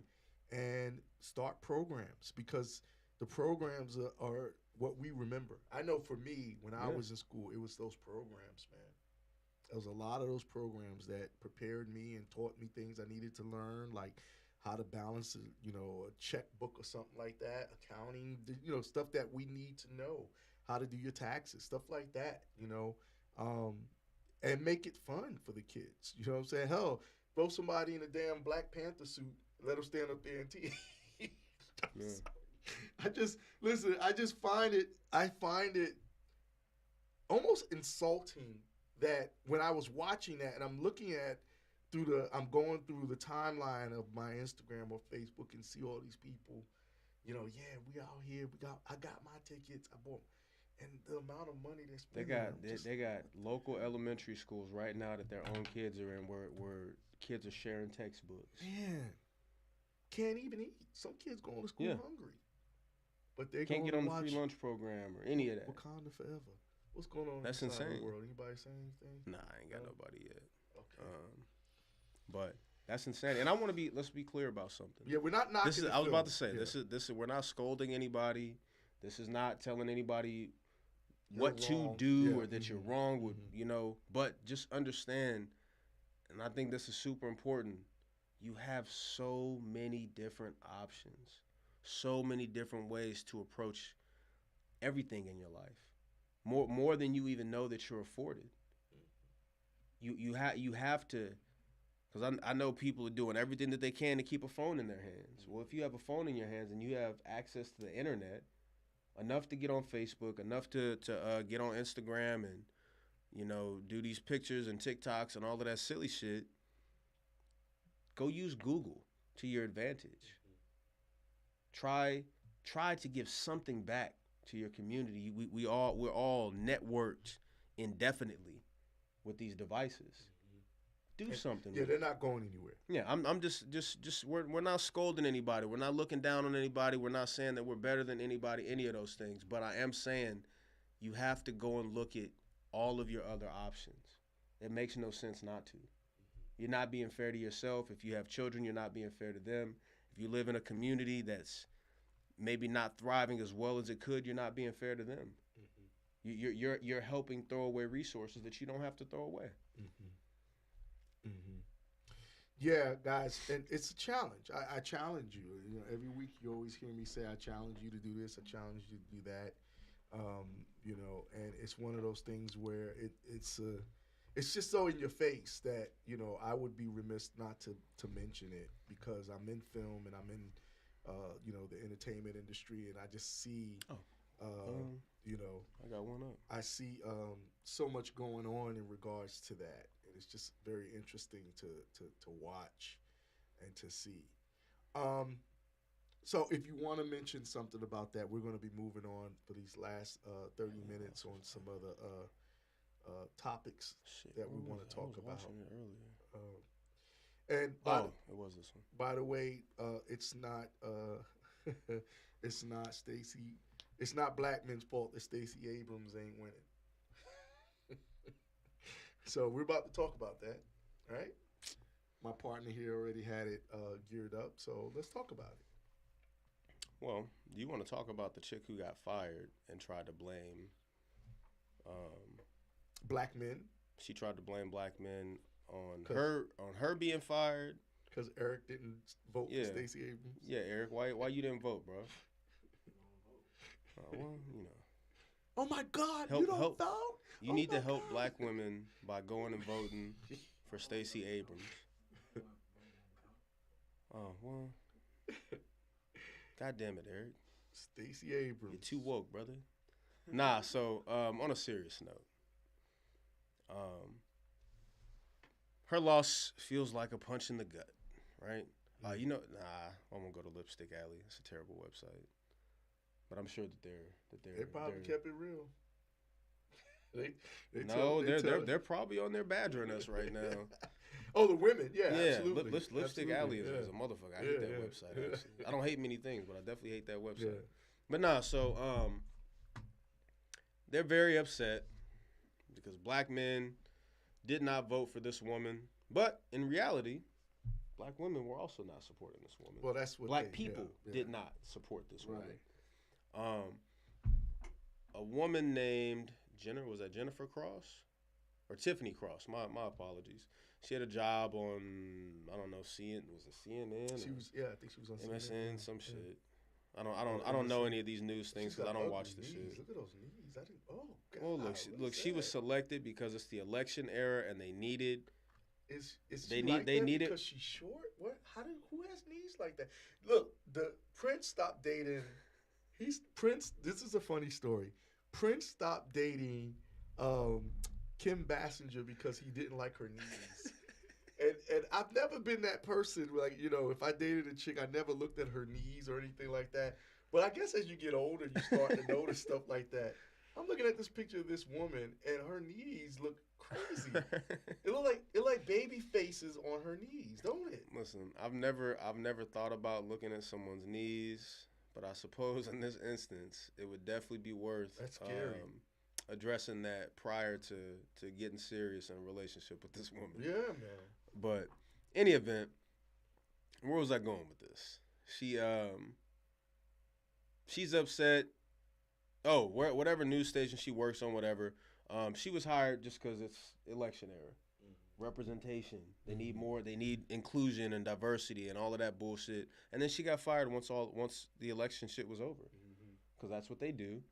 and start programs because the programs are what we remember. I know for me, when I was in school, it was those programs, man. There was a lot of those programs that prepared me and taught me things I needed to learn, like how to balance, a checkbook or something like that, accounting, stuff that we need to know, how to do your taxes, stuff like that, and make it fun for the kids. You know what I'm saying? Hell, throw somebody in a damn Black Panther suit, let them stand up there and teach. Yeah. I just find it almost insulting that when I was watching that and I'm going through the timeline of my Instagram or Facebook and see all these people, we out here, I got my tickets, I bought, and the amount of money they're spending. They got local elementary schools right now that their own kids are in where kids are sharing textbooks. Man, can't even eat. Some kids going to school hungry, but they can't going get on to the watch free lunch program or any of that. Wakanda Forever. What's going on That's inside insane. the world? Anybody say anything? Nah, I ain't got nobody yet. Okay. But that's insane. And let's be clear about something. Yeah, we're not knocking I was about to say, yeah. this is we're not scolding anybody. This is not telling anybody You're what to wrong. do or that you're wrong with, but just understand, and I think this is super important. You have so many different options, so many different ways to approach everything in your life. More than you even know that you're afforded. You have to, because I know people are doing everything that they can to keep a phone in their hands. Well, if you have a phone in your hands and you have access to the internet, enough to get on Facebook, enough to get on Instagram and do these pictures and TikToks and all of that silly shit, go use Google to your advantage. Try to give something back to your community. We're all networked indefinitely with these devices. Do something. Yeah, they're not going anywhere. Yeah, I'm just we're not scolding anybody. We're not looking down on anybody. We're not saying that we're better than anybody, any of those things. But I am saying you have to go and look at all of your other options. It makes no sense not to. You're not being fair to yourself. If you have children, you're not being fair to them. If you live in a community that's maybe not thriving as well as it could, you're not being fair to them. You're helping throw away resources that you don't have to throw away. Yeah, guys, and it's a challenge. I challenge you. Every week you always hear me say, I challenge you to do this, I challenge you to do that. And it's one of those things where it's just so in your face that, I would be remiss not to mention it because I'm in film and I'm in, the entertainment industry and I just see, I got one up. I see so much going on in regards to that. And it's just very interesting to watch and to see. So if you want to mention something about that, we're going to be moving on for these last 30 minutes on some other topics that we want to talk about. And it was this one. by the way, it's not it's not Stacey. It's not black men's fault that Stacey Abrams ain't winning. So we're about to talk about that, right? My partner here already had it geared up, so let's talk about it. Well, you want to talk about the chick who got fired and tried to blame Black men, she tried to blame black men on 'Cause- her being fired. because Eric didn't vote Yeah. for Stacey Abrams. Yeah, Eric, why you didn't vote, bro? Well, you know. Oh my God, Help- you don't help. vote? You Oh need my to help God. black women by going and voting for Stacey Abrams. Oh, well. God damn it, Eric. Stacey Abrams. You're too woke, brother. Nah, so on a serious note, her loss feels like a punch in the gut, right? I won't go to Lipstick Alley. It's a terrible website, but I'm sure that They probably kept it real. they're probably on there badgering us right now. Oh, the women, yeah, absolutely. Lipstick Absolutely, Alley is yeah. a motherfucker. I hate that Yeah. website. Actually. I don't hate many things, but I definitely hate that website. Yeah. But nah, so they're very upset because black men did not vote for this woman, but in reality, black women were also not supporting this woman. Well, that's what Black people did not support this woman. A woman named Jennifer Cross or Tiffany Cross? My apologies. She had a job on CNN. She was, I think she was on MSN, some shit. I don't know any of these news things because I don't watch the shit. Look at those knees. I didn't. Oh, God. Well, look, she was selected because it's the election era and they needed. Is They she need- like they that need it- because she's short? What? Who has knees like that? Look, the Prince stopped dating. Prince. This is a funny story. Prince stopped dating Kim Basinger because he didn't like her knees. And I've never been that person, like, if I dated a chick, I never looked at her knees or anything like that. But I guess as you get older, you start to notice stuff like that. I'm looking at this picture of this woman, and her knees look crazy. It look like baby faces on her knees, don't it? Listen, I've never thought about looking at someone's knees, but I suppose in this instance, it would definitely be worth That's scary. Addressing that prior to getting serious in a relationship with this woman. Yeah, man. But any event, where was I going with this? She's upset. Oh, whatever news station she works on, whatever. She was hired just because it's election era. Representation. They need more. They need inclusion and diversity and all of that bullshit. And then she got fired once the election shit was over, because that's what they do,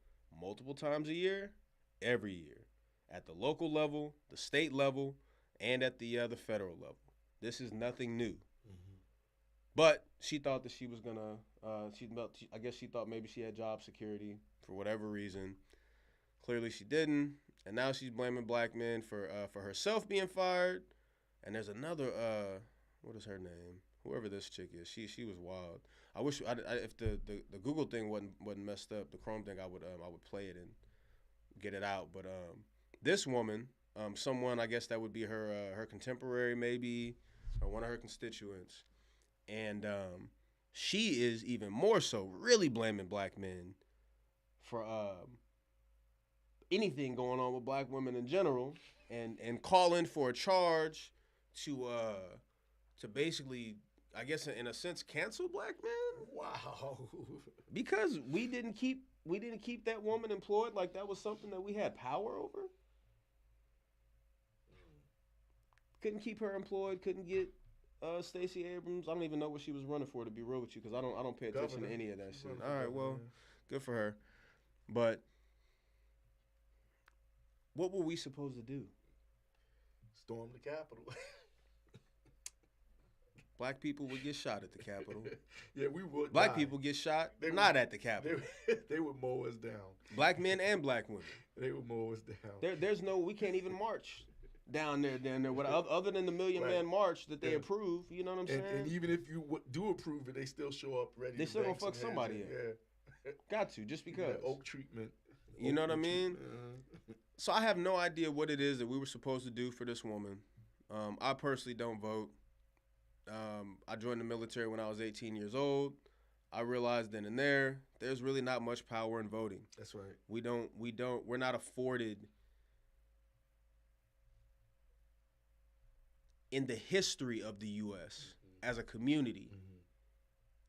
multiple times a year, every year, at the local level, the state level, and at the federal level. This is nothing new. But she thought that she was gonna. I guess she thought maybe she had job security for whatever reason. Clearly, she didn't, and now she's blaming black men for herself being fired. And there's another. What is her name? Whoever this chick is, she was wild. I wish if the Google thing wasn't messed up, the Chrome thing, I would play it and get it out. But this woman, someone I guess that would be her contemporary maybe, or one of her constituents. And she is even more so really blaming black men for anything going on with black women in general, and calling for a charge to basically, I guess in a sense, cancel black men. Wow. Because we didn't keep that woman employed like that was something that we had power over. Couldn't keep her employed. Couldn't get Stacey Abrams. I don't even know what she was running for, to be real with you, because I don't pay attention Governor. to any of that She's shit. running All for right, governor, well, yeah. good for her. But what were we supposed to do? Storm the Capitol. Black people would get shot at the Capitol. Yeah, we would. Black die. people get shot They not would- at the Capitol. They would mow us down. Black men and black women. They would mow us down. We can't even march down there. Other than the Million Man March that they Yeah. approve, you know what I'm saying? And even if you do approve it, they still show up ready. They to still bang gonna fuck some heads somebody in. up. Yeah. Got to, just because. That oak treatment. You know what I Oak mean? treatment. So I have no idea what it is that we were supposed to do for this woman. I personally don't vote. I joined the military when I was 18 years old. I realized then and there's really not much power in voting. That's right. We're not afforded in the history of the U.S. as a community,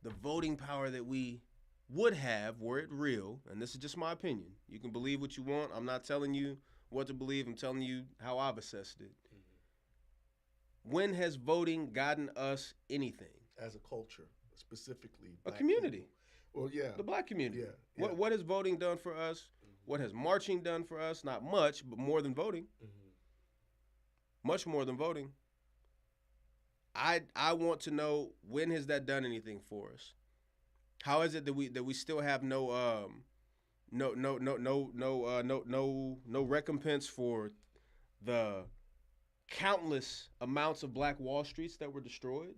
the voting power that we would have were it real, and this is just my opinion. You can believe what you want. I'm not telling you what to believe. I'm telling you how I've assessed it. When has voting gotten us anything? As a culture, specifically. A community. People. Well, yeah. The black community. Yeah. What has voting done for us? What has marching done for us? Not much, but more than voting. Much more than voting. I want to know, when has that done anything for us? How is it that we still have no recompense for the countless amounts of Black Wall Streets that were destroyed?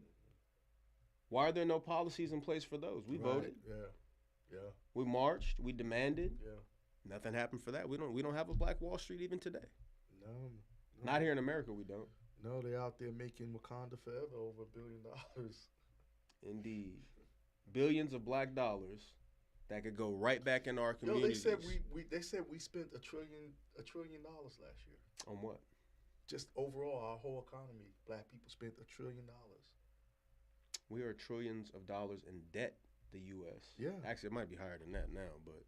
Why are there no policies in place for those? We voted. Yeah. We marched. We demanded. Yeah. Nothing happened for that. We don't have a Black Wall Street even today. No. Not here in America. We don't. No, they're out there making Wakanda forever over $1 billion. Indeed. Billions of black dollars that could go right back into our communities. They said we spent $1 trillion last year. On what? Just overall, our whole economy, black people spent $1 trillion. We are trillions of dollars in debt, the U.S. Yeah. Actually, it might be higher than that now, but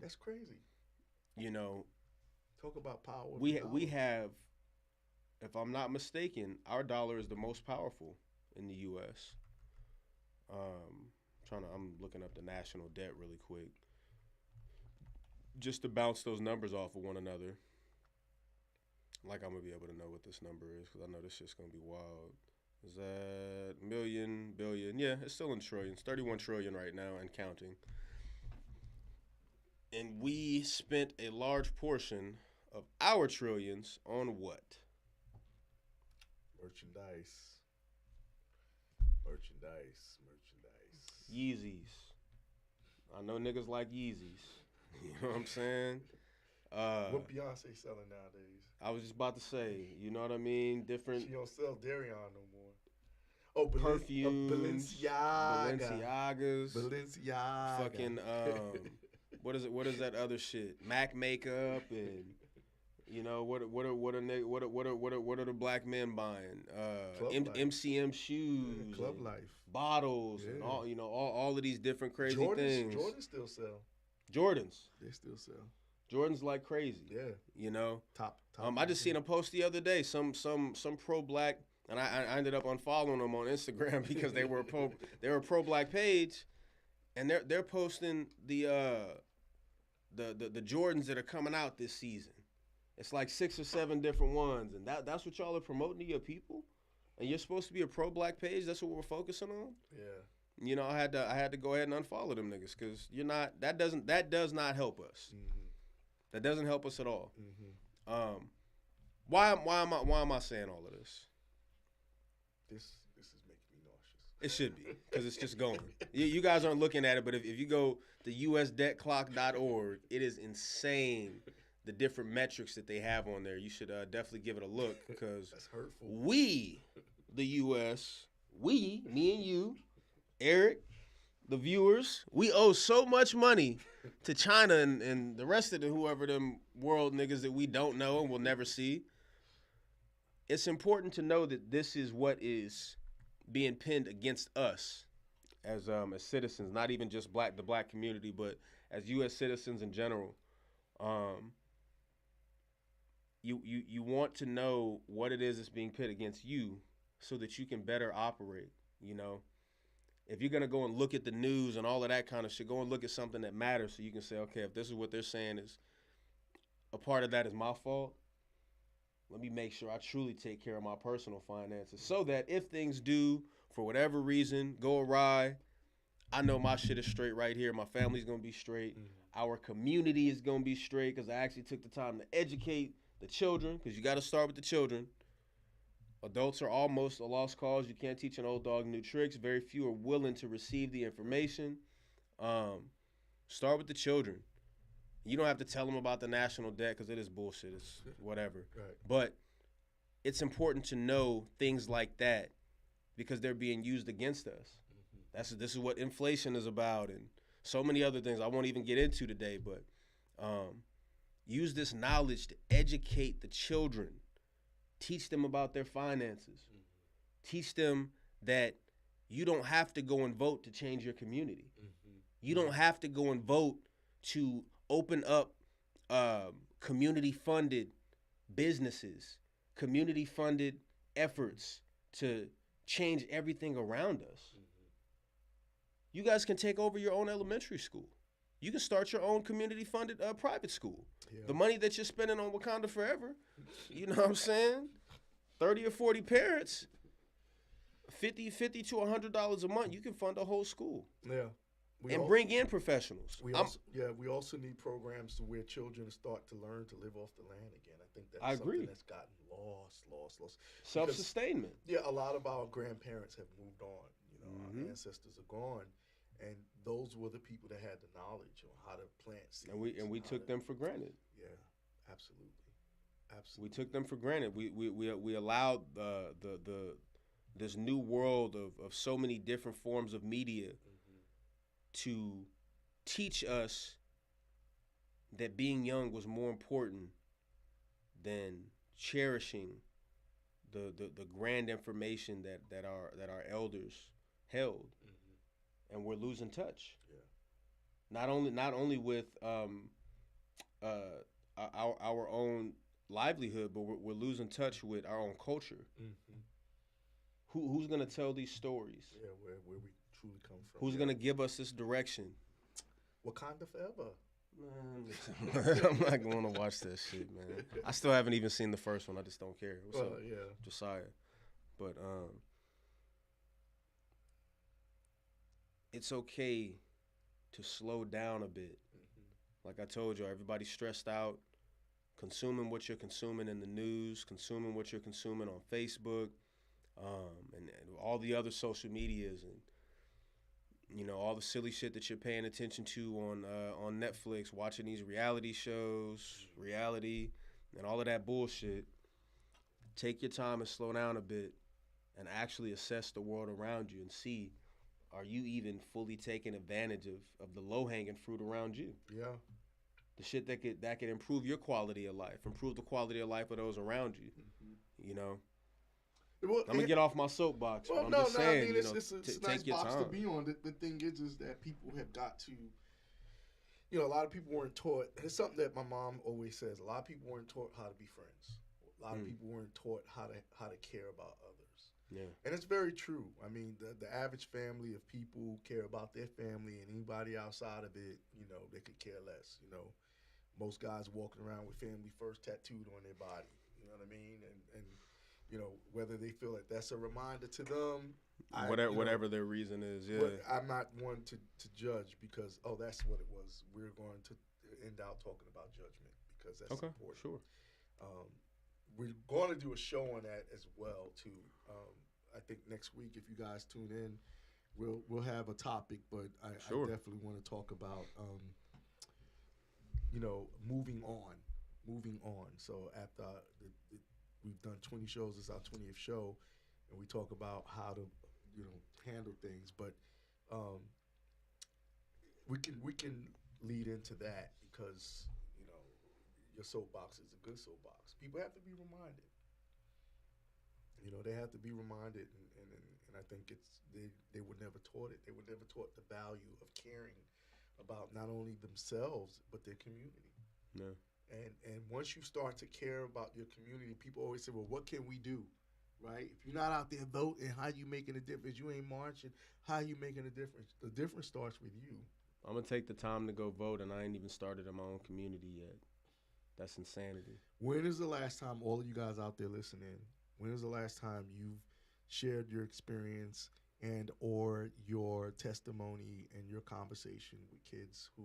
that's crazy. You know, talk about power. We have, if I'm not mistaken, our dollar is the most powerful in the U.S. I'm looking up the national debt really quick, just to bounce those numbers off of one another. Like, I'm gonna be able to know what this number is, because I know this shit's gonna be wild. Is that million, billion? Yeah, it's still in trillions. 31 trillion right now and counting. And we spent a large portion of our trillions on what? Merchandise. Yeezys. I know niggas like Yeezys. You know what I'm saying? What Beyonce selling nowadays? I was just about to say, you know what I mean? Different. She don't sell Darion no more. Oh, perfumes. Balenciagas. Fucking what is that other shit? MAC makeup and you know what are the black men buying? MCM shoes, yeah, Club Life, bottles, and all of these different crazy things. Jordans still sell. Jordans. They still sell. Jordans like crazy. Yeah. You know. Top. I just seen a post the other day. Some pro black, and I ended up unfollowing them on Instagram because they were a pro black page, and they're posting the Jordans that are coming out this season. It's like 6 or 7 different ones, and that's what y'all are promoting to your people. And you're supposed to be a pro black page. That's what we're focusing on. Yeah. You know, I had to go ahead and unfollow them niggas because you're not. That does not help us. Mm-hmm. That doesn't help us at all. Mm-hmm. Why am I saying all of this? This is making me nauseous. It should be, because it's just going. You guys aren't looking at it, but if you go to usdebtclock.org, it is insane, the different metrics that they have on there. You should definitely give it a look, because that's hurtful. We, the U.S., me and you, Eric, the viewers, we owe so much money to China and the rest of the whoever them world niggas that we don't know and will never see. It's important to know that this is what is being pinned against us as citizens, not even just the black community, but as U.S. citizens in general. You want to know what it is that's being pit against you so that you can better operate, you know. If you're going to go and look at the news and all of that kind of shit, go and look at something that matters so you can say, okay, if this is what they're saying is a part of that is my fault, let me make sure I truly take care of my personal finances so that if things do, for whatever reason, go awry, I know my shit is straight right here. My family's going to be straight. Mm-hmm. Our community is going to be straight because I actually took the time to educate the children, because you got to start with the children. Adults are almost a lost cause. You can't teach an old dog new tricks. Very few are willing to receive the information. Start with the children. You don't have to tell them about the national debt because it is bullshit. It's whatever. Right. But it's important to know things like that because they're being used against us. This is what inflation is about, and so many other things I won't even get into today. But use this knowledge to educate the children, teach them about their finances, teach them that you don't have to go and vote to change your community. You don't have to go and vote to open up community-funded businesses, community-funded efforts to change everything around us. You guys can take over your own elementary school. You can start your own community-funded private school. Yeah. The money that you're spending on Wakanda Forever, you know what I'm saying? 30 or 40 parents, $50 to $100 a month, you can fund a whole school. Yeah. Bring in professionals. We also need programs to where children start to learn to live off the land again. I think that's something that's gotten lost. Self-sustainment. A lot of our grandparents have moved on. Our ancestors are gone, and those were the people that had the knowledge on how to plant seeds. And we took them for granted. Yeah, absolutely. We took them for granted. We allowed this new world of so many different forms of media to teach us that being young was more important than cherishing the grand information that our elders held, and we're losing touch. Yeah. Not only with our own livelihood, but we're losing touch with our own culture. Who's gonna tell these stories? Yeah, where we truly come from. Who's gonna give us this direction? Wakanda Forever. Man, I'm not going to watch that shit, man. I still haven't even seen the first one. I just don't care. What's up, Josiah? But it's okay to slow down a bit. Like I told you, everybody's stressed out, consuming what you're consuming in the news, consuming what you're consuming on Facebook, and all the other social medias, and all the silly shit that you're paying attention to on Netflix, watching these reality shows, and all of that bullshit. Take your time and slow down a bit and actually assess the world around you and see, are you even fully taking advantage of the low-hanging fruit around you? Yeah. The shit that could improve your quality of life, improve the quality of life of those around you. Well, I'm gonna get off my soapbox. Well, but I'm just saying, I mean, it's a nice box to be on. The thing is that people have got to, a lot of people weren't taught. It's something that my mom always says. A lot of people weren't taught how to be friends. A lot of people weren't taught how to care about others. Yeah, and it's very true. I mean, the average family of people care about their family, and anybody outside of it, they could care less. Most guys walking around with family first tattooed on their body. You know what I mean? And whether they feel like that's a reminder to them. Whatever their reason is, yeah. But I'm not one to judge because, that's what it was. We're going to end out talking about judgment because that's important. Sure. We're going to do a show on that as well, too. I think next week, if you guys tune in, we'll have a topic, but I definitely want to talk about, moving on. So after we've done 20 shows, it's our 20th show, and we talk about how to, handle things. But we can lead into that because, your soapbox is a good soapbox. People have to be reminded. They have to be reminded, and I think they were never taught it. They were never taught the value of caring about not only themselves but their community. No. And once you start to care about your community, people always say, well, what can we do, right? If you're not out there voting, how you making a difference? You ain't marching, how you making a difference? The difference starts with you. I'm going to take the time to go vote, and I ain't even started in my own community yet. That's insanity. When is the last time, all of you guys out there listening, when is the last time you've shared your experience and or your testimony and your conversation with kids who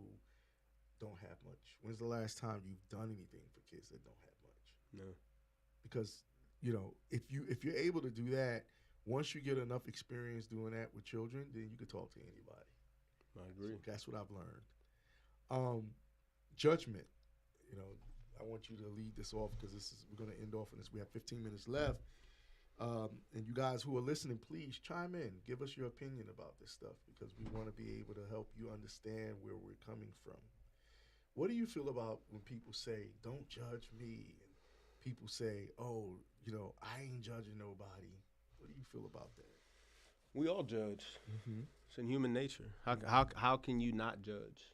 don't have much? When's the last time you've done anything for kids that don't have much? No. Because, if you're able to do that, once you get enough experience doing that with children, then you can talk to anybody. I agree. So that's what I've learned. Judgment. I want you to lead this off because we're going to end off on this. We have 15 minutes left. And you guys who are listening, please chime in. Give us your opinion about this stuff because we want to be able to help you understand where we're coming from. What do you feel about when people say, "Don't judge me," and people say, "Oh, I ain't judging nobody"? What do you feel about that? We all judge. Mm-hmm. It's in human nature. How can you not judge?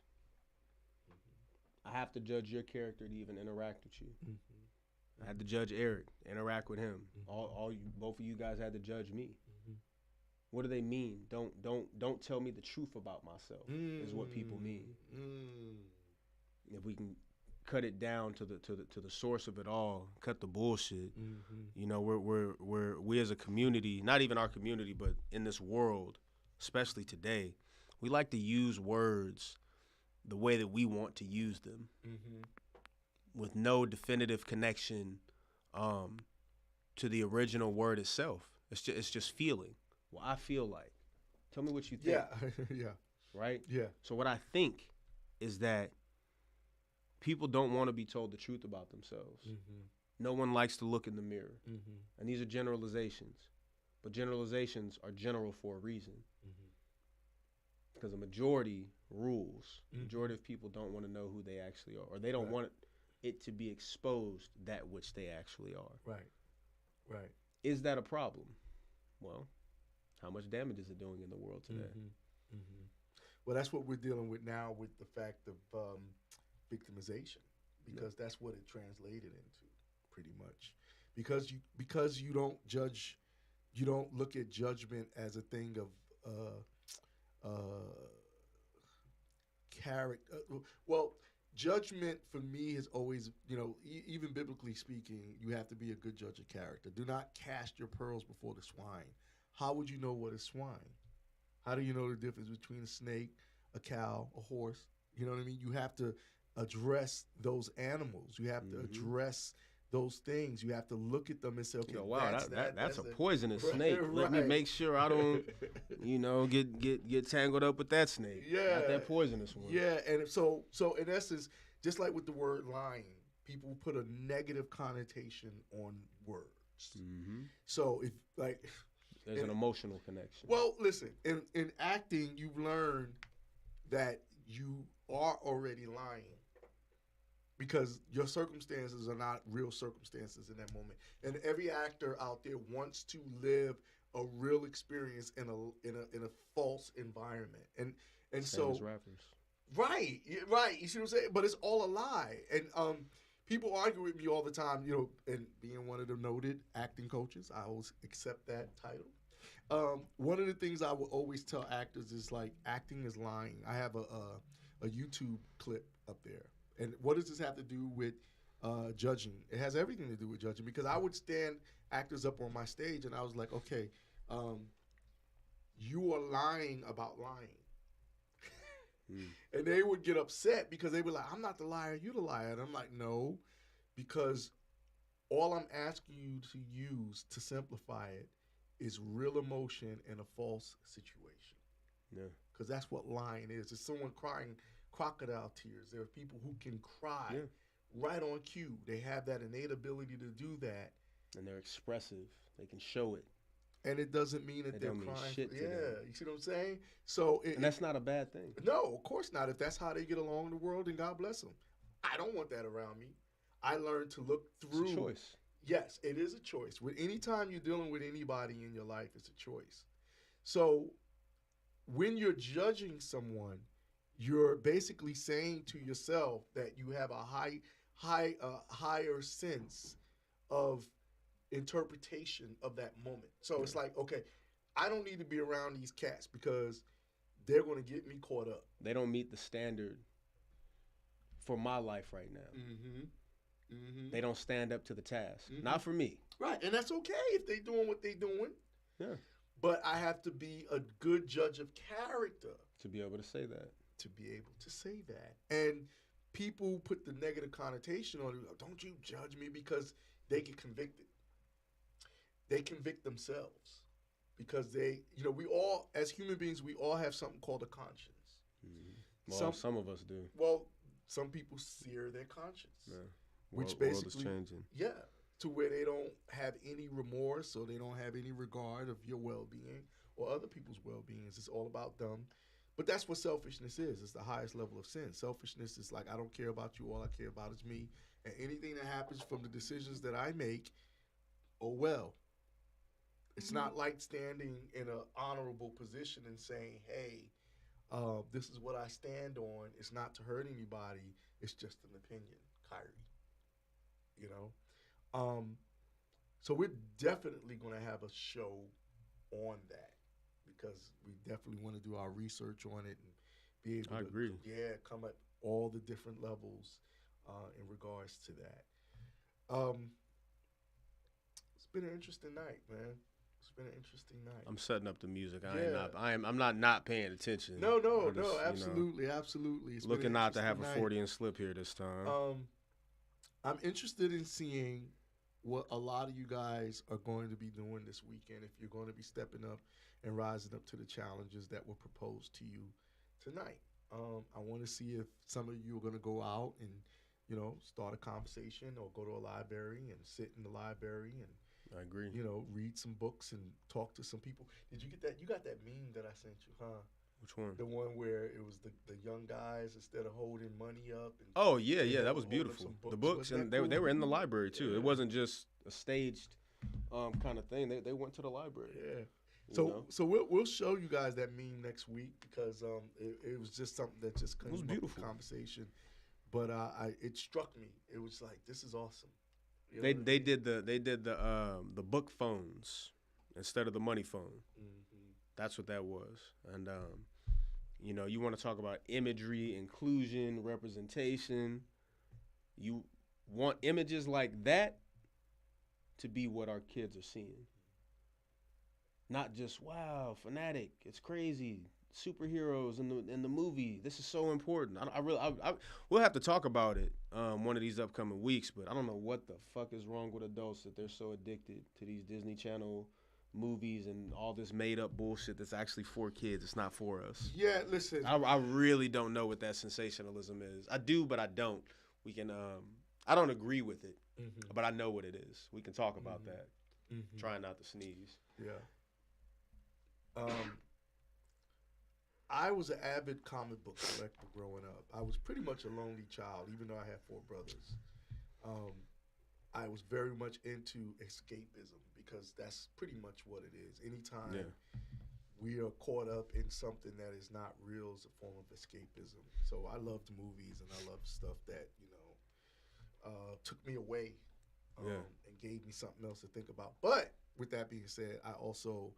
I have to judge your character to even interact with you. Mm-hmm. I had to judge Eric, interact with him. Mm-hmm. Both of you guys had to judge me. Mm-hmm. What do they mean? Don't tell me the truth about myself. Is what people mean. If we can cut it down to the source of it all, cut the bullshit. We as a community, not even our community, but in this world, especially today, we like to use words the way that we want to use them, with no definitive connection to the original word itself. It's just feeling. Well, I feel like. Tell me what you think. Yeah, yeah. Right? Yeah. So what I think is that people don't want to be told the truth about themselves. No one likes to look in the mirror. And these are generalizations. But generalizations are general for a reason. Because a majority rules. The majority of people don't want to know who they actually are. Or they don't want it to be exposed that which they actually are. Right. Is that a problem? Well, how much damage is it doing in the world today? Well, that's what we're dealing with now with the fact of victimization, because that's what it translated into, pretty much. Because you don't judge, you don't look at judgment as a thing of character. Well, judgment for me is always, even biblically speaking, you have to be a good judge of character. Do not cast your pearls before the swine. How would you know what is swine? How do you know the difference between a snake, a cow, a horse? You know what I mean? You have to address those animals. You have to address those things. You have to look at them and say, okay, wow, that's a poisonous snake. Right. Let me make sure I don't, get tangled up with that snake. Yeah. Not that poisonous one. Yeah, and so in essence, just like with the word lying, people put a negative connotation on words. So if there's an emotional connection. Well, listen, in acting, you've learned that you are already lying because your circumstances are not real circumstances in that moment. And every actor out there wants to live a real experience in a false environment. And so as rappers. Right. You see what I'm saying? But it's all a lie. And people argue with me all the time, and being one of the noted acting coaches, I always accept that title. One of the things I will always tell actors is acting is lying. I have a YouTube clip up there. And what does this have to do with judging? It has everything to do with judging, because I would stand actors up on my stage and I was like, okay, you are lying about lying. And they would get upset because they were like, I'm not the liar, you're the liar. And I'm like, no, because all I'm asking you to use to simplify it is real emotion in a false situation. Yeah. Because that's what lying is. It's someone crying crocodile tears. There are people who can cry right on cue. They have that innate ability to do that. And they're expressive. They can show it. And it doesn't mean that they're don't mean crying. shit to them. You see what I'm saying? So and that's not a bad thing. No, of course not. If that's how they get along in the world, then God bless them. I don't want that around me. I learned to look through. It's a choice. Yes, it is a choice. Anytime you're dealing with anybody in your life, it's a choice. So when you're judging someone, you're basically saying to yourself that you have a higher sense of interpretation of that moment. So it's like, okay, I don't need to be around these cats because they're going to get me caught up. They don't meet the standard for my life right now. They don't stand up to the task. Not for me. Right, and that's okay if they're doing what they're doing. Yeah. But I have to be a good judge of character. To be able to say that. And people put the negative connotation on it. Don't you judge me, because they get convicted. They convict themselves because we all, as human beings, we all have something called a conscience. Well, some of us do. Well, some people sear their conscience. Yeah. Which world is basically, changing. Yeah. to where they don't have any remorse or they don't have any regard of your well-being or other people's well-being. It's all about them. But that's what selfishness is. It's the highest level of sin. Selfishness is like, I don't care about you. All I care about is me. And anything that happens from the decisions that I make, oh well. It's not like standing in an honorable position and saying, hey, this is what I stand on. It's not to hurt anybody. It's just an opinion, Kyrie. You know? So we're definitely going to have a show on that because we definitely want to do our research on it and be able to come at all the different levels in regards to that. It's been an interesting night, man. It's been an interesting night. I'm setting up the music. I'm not paying attention. No, absolutely, absolutely. It's looking not to have a 40 slip here this time. I'm interested in seeing what a lot of you guys are going to be doing this weekend, if you're going to be stepping up and rising up to the challenges that were proposed to you tonight. I want to see if some of you are going to go out and, start a conversation or go to a library and sit in the library and, I agree. Read some books and talk to some people. Did you get that? You got that meme that I sent you, huh? Which one? The one where it was the young guys, instead of holding money up. And, oh, yeah, that was beautiful. The books, and they were in the library, too. Yeah. It wasn't just a staged kind of thing. They went to the library. Yeah. So we'll show you guys that meme next week because it was just something that just came up in conversation. But it struck me. It was like, this is awesome. They did the book phones instead of the money phone. Mm-hmm. That's what that was. And you want to talk about imagery, inclusion, representation. You want images like that to be what our kids are seeing. Not just, wow, fanatic, it's crazy, superheroes in the movie. This is so important. We'll have to talk about it one of these upcoming weeks, but I don't know what the fuck is wrong with adults that they're so addicted to these Disney Channel movies and all this made up bullshit that's actually for kids. It's not for us. Yeah, listen. I really don't know what that sensationalism is. I do, but I don't. We can. I don't agree with it, but I know what it is. We can talk about that. Trying not to sneeze. Yeah. I was an avid comic book collector growing up. I was pretty much a lonely child, even though I had 4 brothers. I was very much into escapism because that's pretty much what it is. Anytime we are caught up in something that is not real is a form of escapism. So I loved movies and I loved stuff that, took me away and gave me something else to think about. But with that being said, I also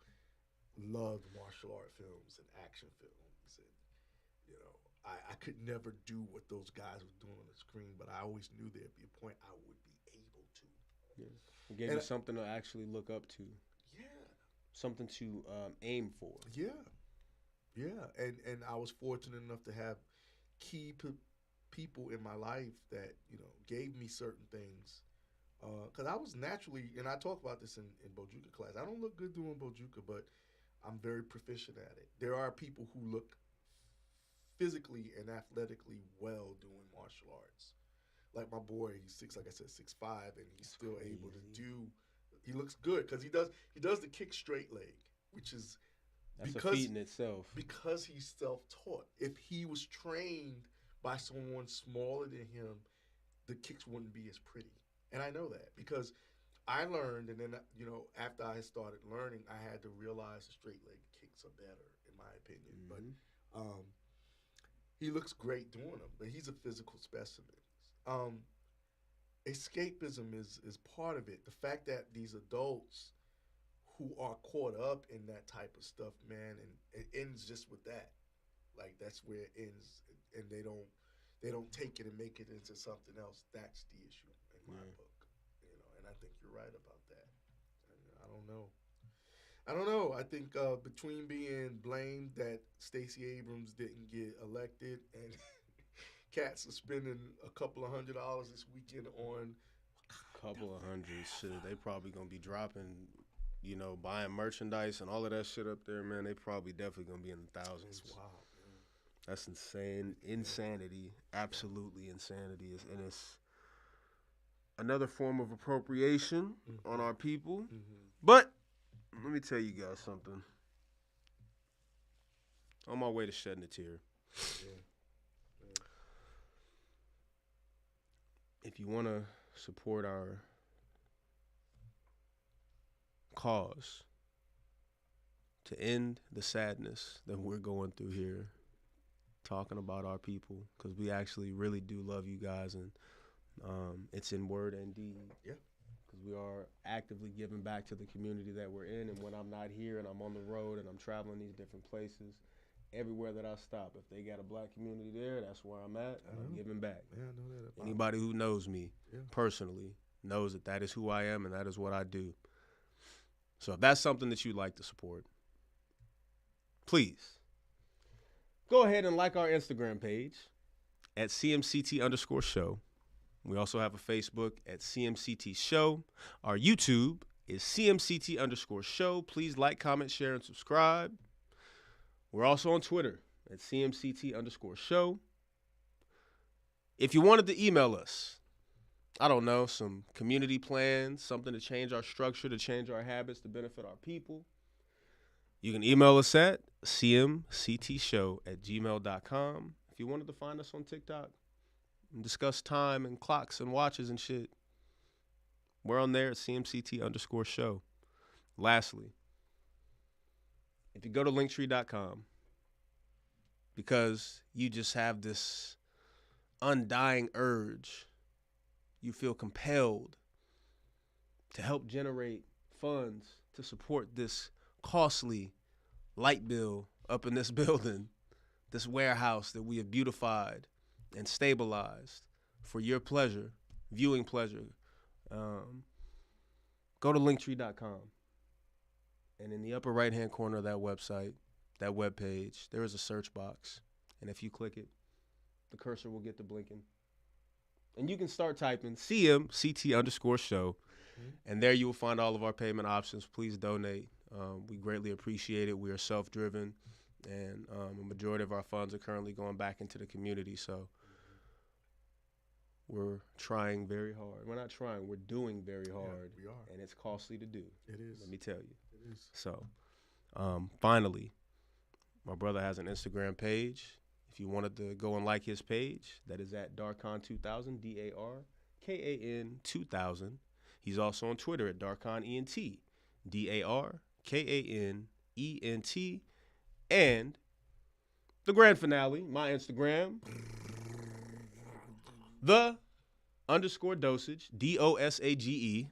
loved martial art films and action films. And, I could never do what those guys were doing on the screen, but I always knew there'd be a point I would be able to. Yeah. It gave you something to actually look up to. Yeah. Something to aim for. Yeah. Yeah. And I was fortunate enough to have key people in my life that, gave me certain things. Because I was naturally, and I talk about this in Bojuka class, I don't look good doing Bojuka, but I'm very proficient at it. There are people who look physically and athletically well doing martial arts. Like my boy, he's 6'5", and he's still able to do. He looks good because he does the kick straight leg, which is a feat in itself. Because he's self-taught. If he was trained by someone smaller than him, the kicks wouldn't be as pretty. And I know that because I learned, and then, after I started learning, I had to realize the straight leg kicks are better, in my opinion. But he looks great doing them, but he's a physical specimen. Escapism is part of it. The fact that these adults who are caught up in that type of stuff, man, and it ends just with that. Like, that's where it ends, and they don't take it and make it into something else. That's the issue in my book. And I think you're right about that. I don't know. I think between being blamed that Stacey Abrams didn't get elected and cats are spending a couple of $100 this weekend on couple of hundred, shit. They probably gonna be dropping, buying merchandise and all of that shit up there, man. They probably definitely gonna be in the thousands. That's wild, man. That's insane. Insanity. Absolutely insanity. another form of appropriation on our people. Mm-hmm. But let me tell you guys something. On my way to shedding a tear. Yeah. If you want to support our cause to end the sadness that we're going through here, talking about our people, because we actually really do love you guys, and it's in word and deed. Yeah. Because we are actively giving back to the community that we're in, and when I'm not here and I'm on the road and I'm traveling these different places, everywhere that I stop, if they got a black community there, that's where I'm at, and I'm giving back. Yeah, I know that. Anybody who knows me personally knows that that is who I am and that is what I do. So if that's something that you'd like to support, please go ahead and like our Instagram page at CMCT_show. We also have a Facebook at CMCT Show. Our YouTube is CMCT_show. Please like, comment, share, and subscribe. We're also on Twitter at CMCT_show. If you wanted to email us, I don't know, some community plans, something to change our structure, to change our habits, to benefit our people, you can email us at cmctshow@gmail.com. If you wanted to find us on TikTok and discuss time and clocks and watches and shit, we're on there at CMCT_show. Lastly, if you go to linktree.com, because you just have this undying urge, you feel compelled to help generate funds to support this costly light bill up in this building, this warehouse that we have beautified and stabilized for your pleasure, viewing pleasure, go to linktree.com. And in the upper right-hand corner of that website, that web page, there is a search box. And if you click it, the cursor will get to blinking. And you can start typing CMCT_show. And there you will find all of our payment options. Please donate. We greatly appreciate it. We are self-driven. And a majority of our funds are currently going back into the community. So we're trying very hard. We're not trying. We're doing very hard. Yeah, we are. And it's costly to do. It is. Let me tell you. It is. So, finally, my brother has an Instagram page. If you wanted to go and like his page, that is at Darkon2000, DARKAN 2000. He's also on Twitter at DarkonENT, DARKANENT. And the grand finale, my Instagram, _dosage, DOSAGE.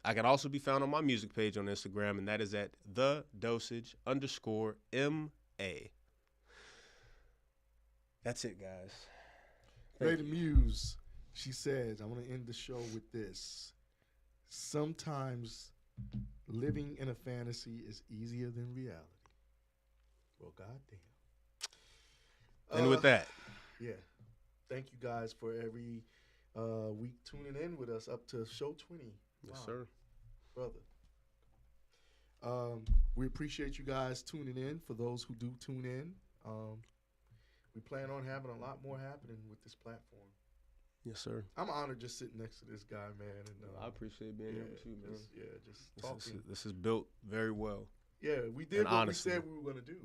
I can also be found on my music page on Instagram, and that is at _MA. That's it, guys. Lady Muse, she says, I want to end the show with this. Sometimes living in a fantasy is easier than reality. Well, goddamn. And with that, yeah. Thank you guys for every week tuning in with us up to show 20. Yes, sir. Brother. We appreciate you guys tuning in. For those who do tune in, we plan on having a lot more happening with this platform. Yes, sir. I'm honored just sitting next to this guy, man. And I appreciate being here with you, man. Just talking. This is built very well. Yeah, we did and what honestly, we said we were going to do.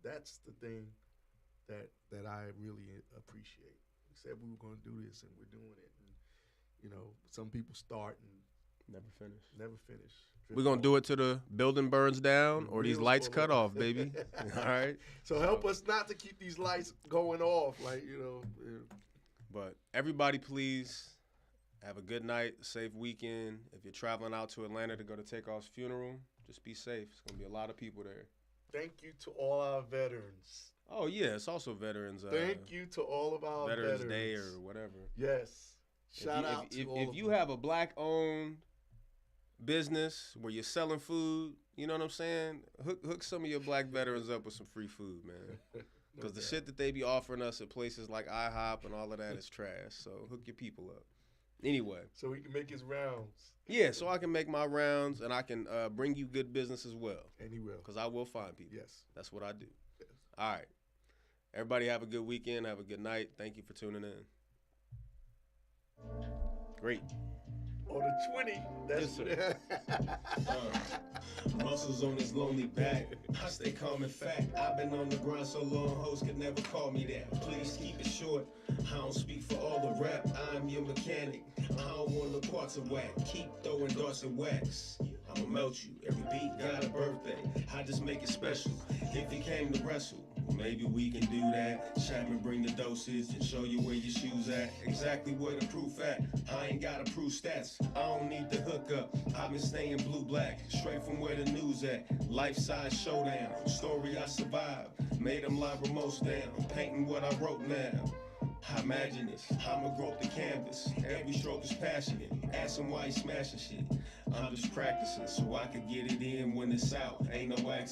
That's the thing that I really appreciate. We said we were going to do this, and we're doing it. And, you know, some people start and never finish. We're going to do it till the building burns down or these lights cut off, baby. All right? So help us not to keep these lights going off, like, you know. But everybody, please have a good night, a safe weekend. If you're traveling out to Atlanta to go to Takeoff's funeral, just be safe. There's going to be a lot of people there. Thank you to all our veterans. Oh, yeah. It's also Veterans. Thank you to all of our Veterans Day or whatever. Yes. Shout out to all of them. If you have a black-owned business where you're selling food, you know what I'm saying? Hook some of your black veterans up with some free food, man. Because the shit that they be offering us at places like IHOP and all of that is trash. So hook your people up. Anyway. So he can make his rounds. Yeah, so I can make my rounds and I can bring you good business as well. And he will. Because I will find people. Yes. That's what I do. Yes. All right. Everybody have a good weekend. Have a good night. Thank you for tuning in. Great. Or the 20. That's Yes, muscles on his lonely back. I stay calm and fat. I've been on the grind so long, hoes could never call me that. Please keep it short. I don't speak for all the rap. I'm your mechanic. I don't want no parts of whack. Keep throwing darts and wax. I'ma melt you. Every beat got a birthday. I just make it special. If it came to wrestle, maybe we can do that. Chapman bring the dosage and show you where your shoes at. Exactly where the proof at. I ain't gotta prove stats. I don't need the hookup. I've been staying blue-black, straight from where the news at. Life-size showdown, story I survived. Made them live remotes down, painting what I wrote now. I imagine this, I'ma grope the canvas. Every stroke is passionate. Ask him why he smashing shit. I'm just practicing so I can get it in when it's out. Ain't no accident.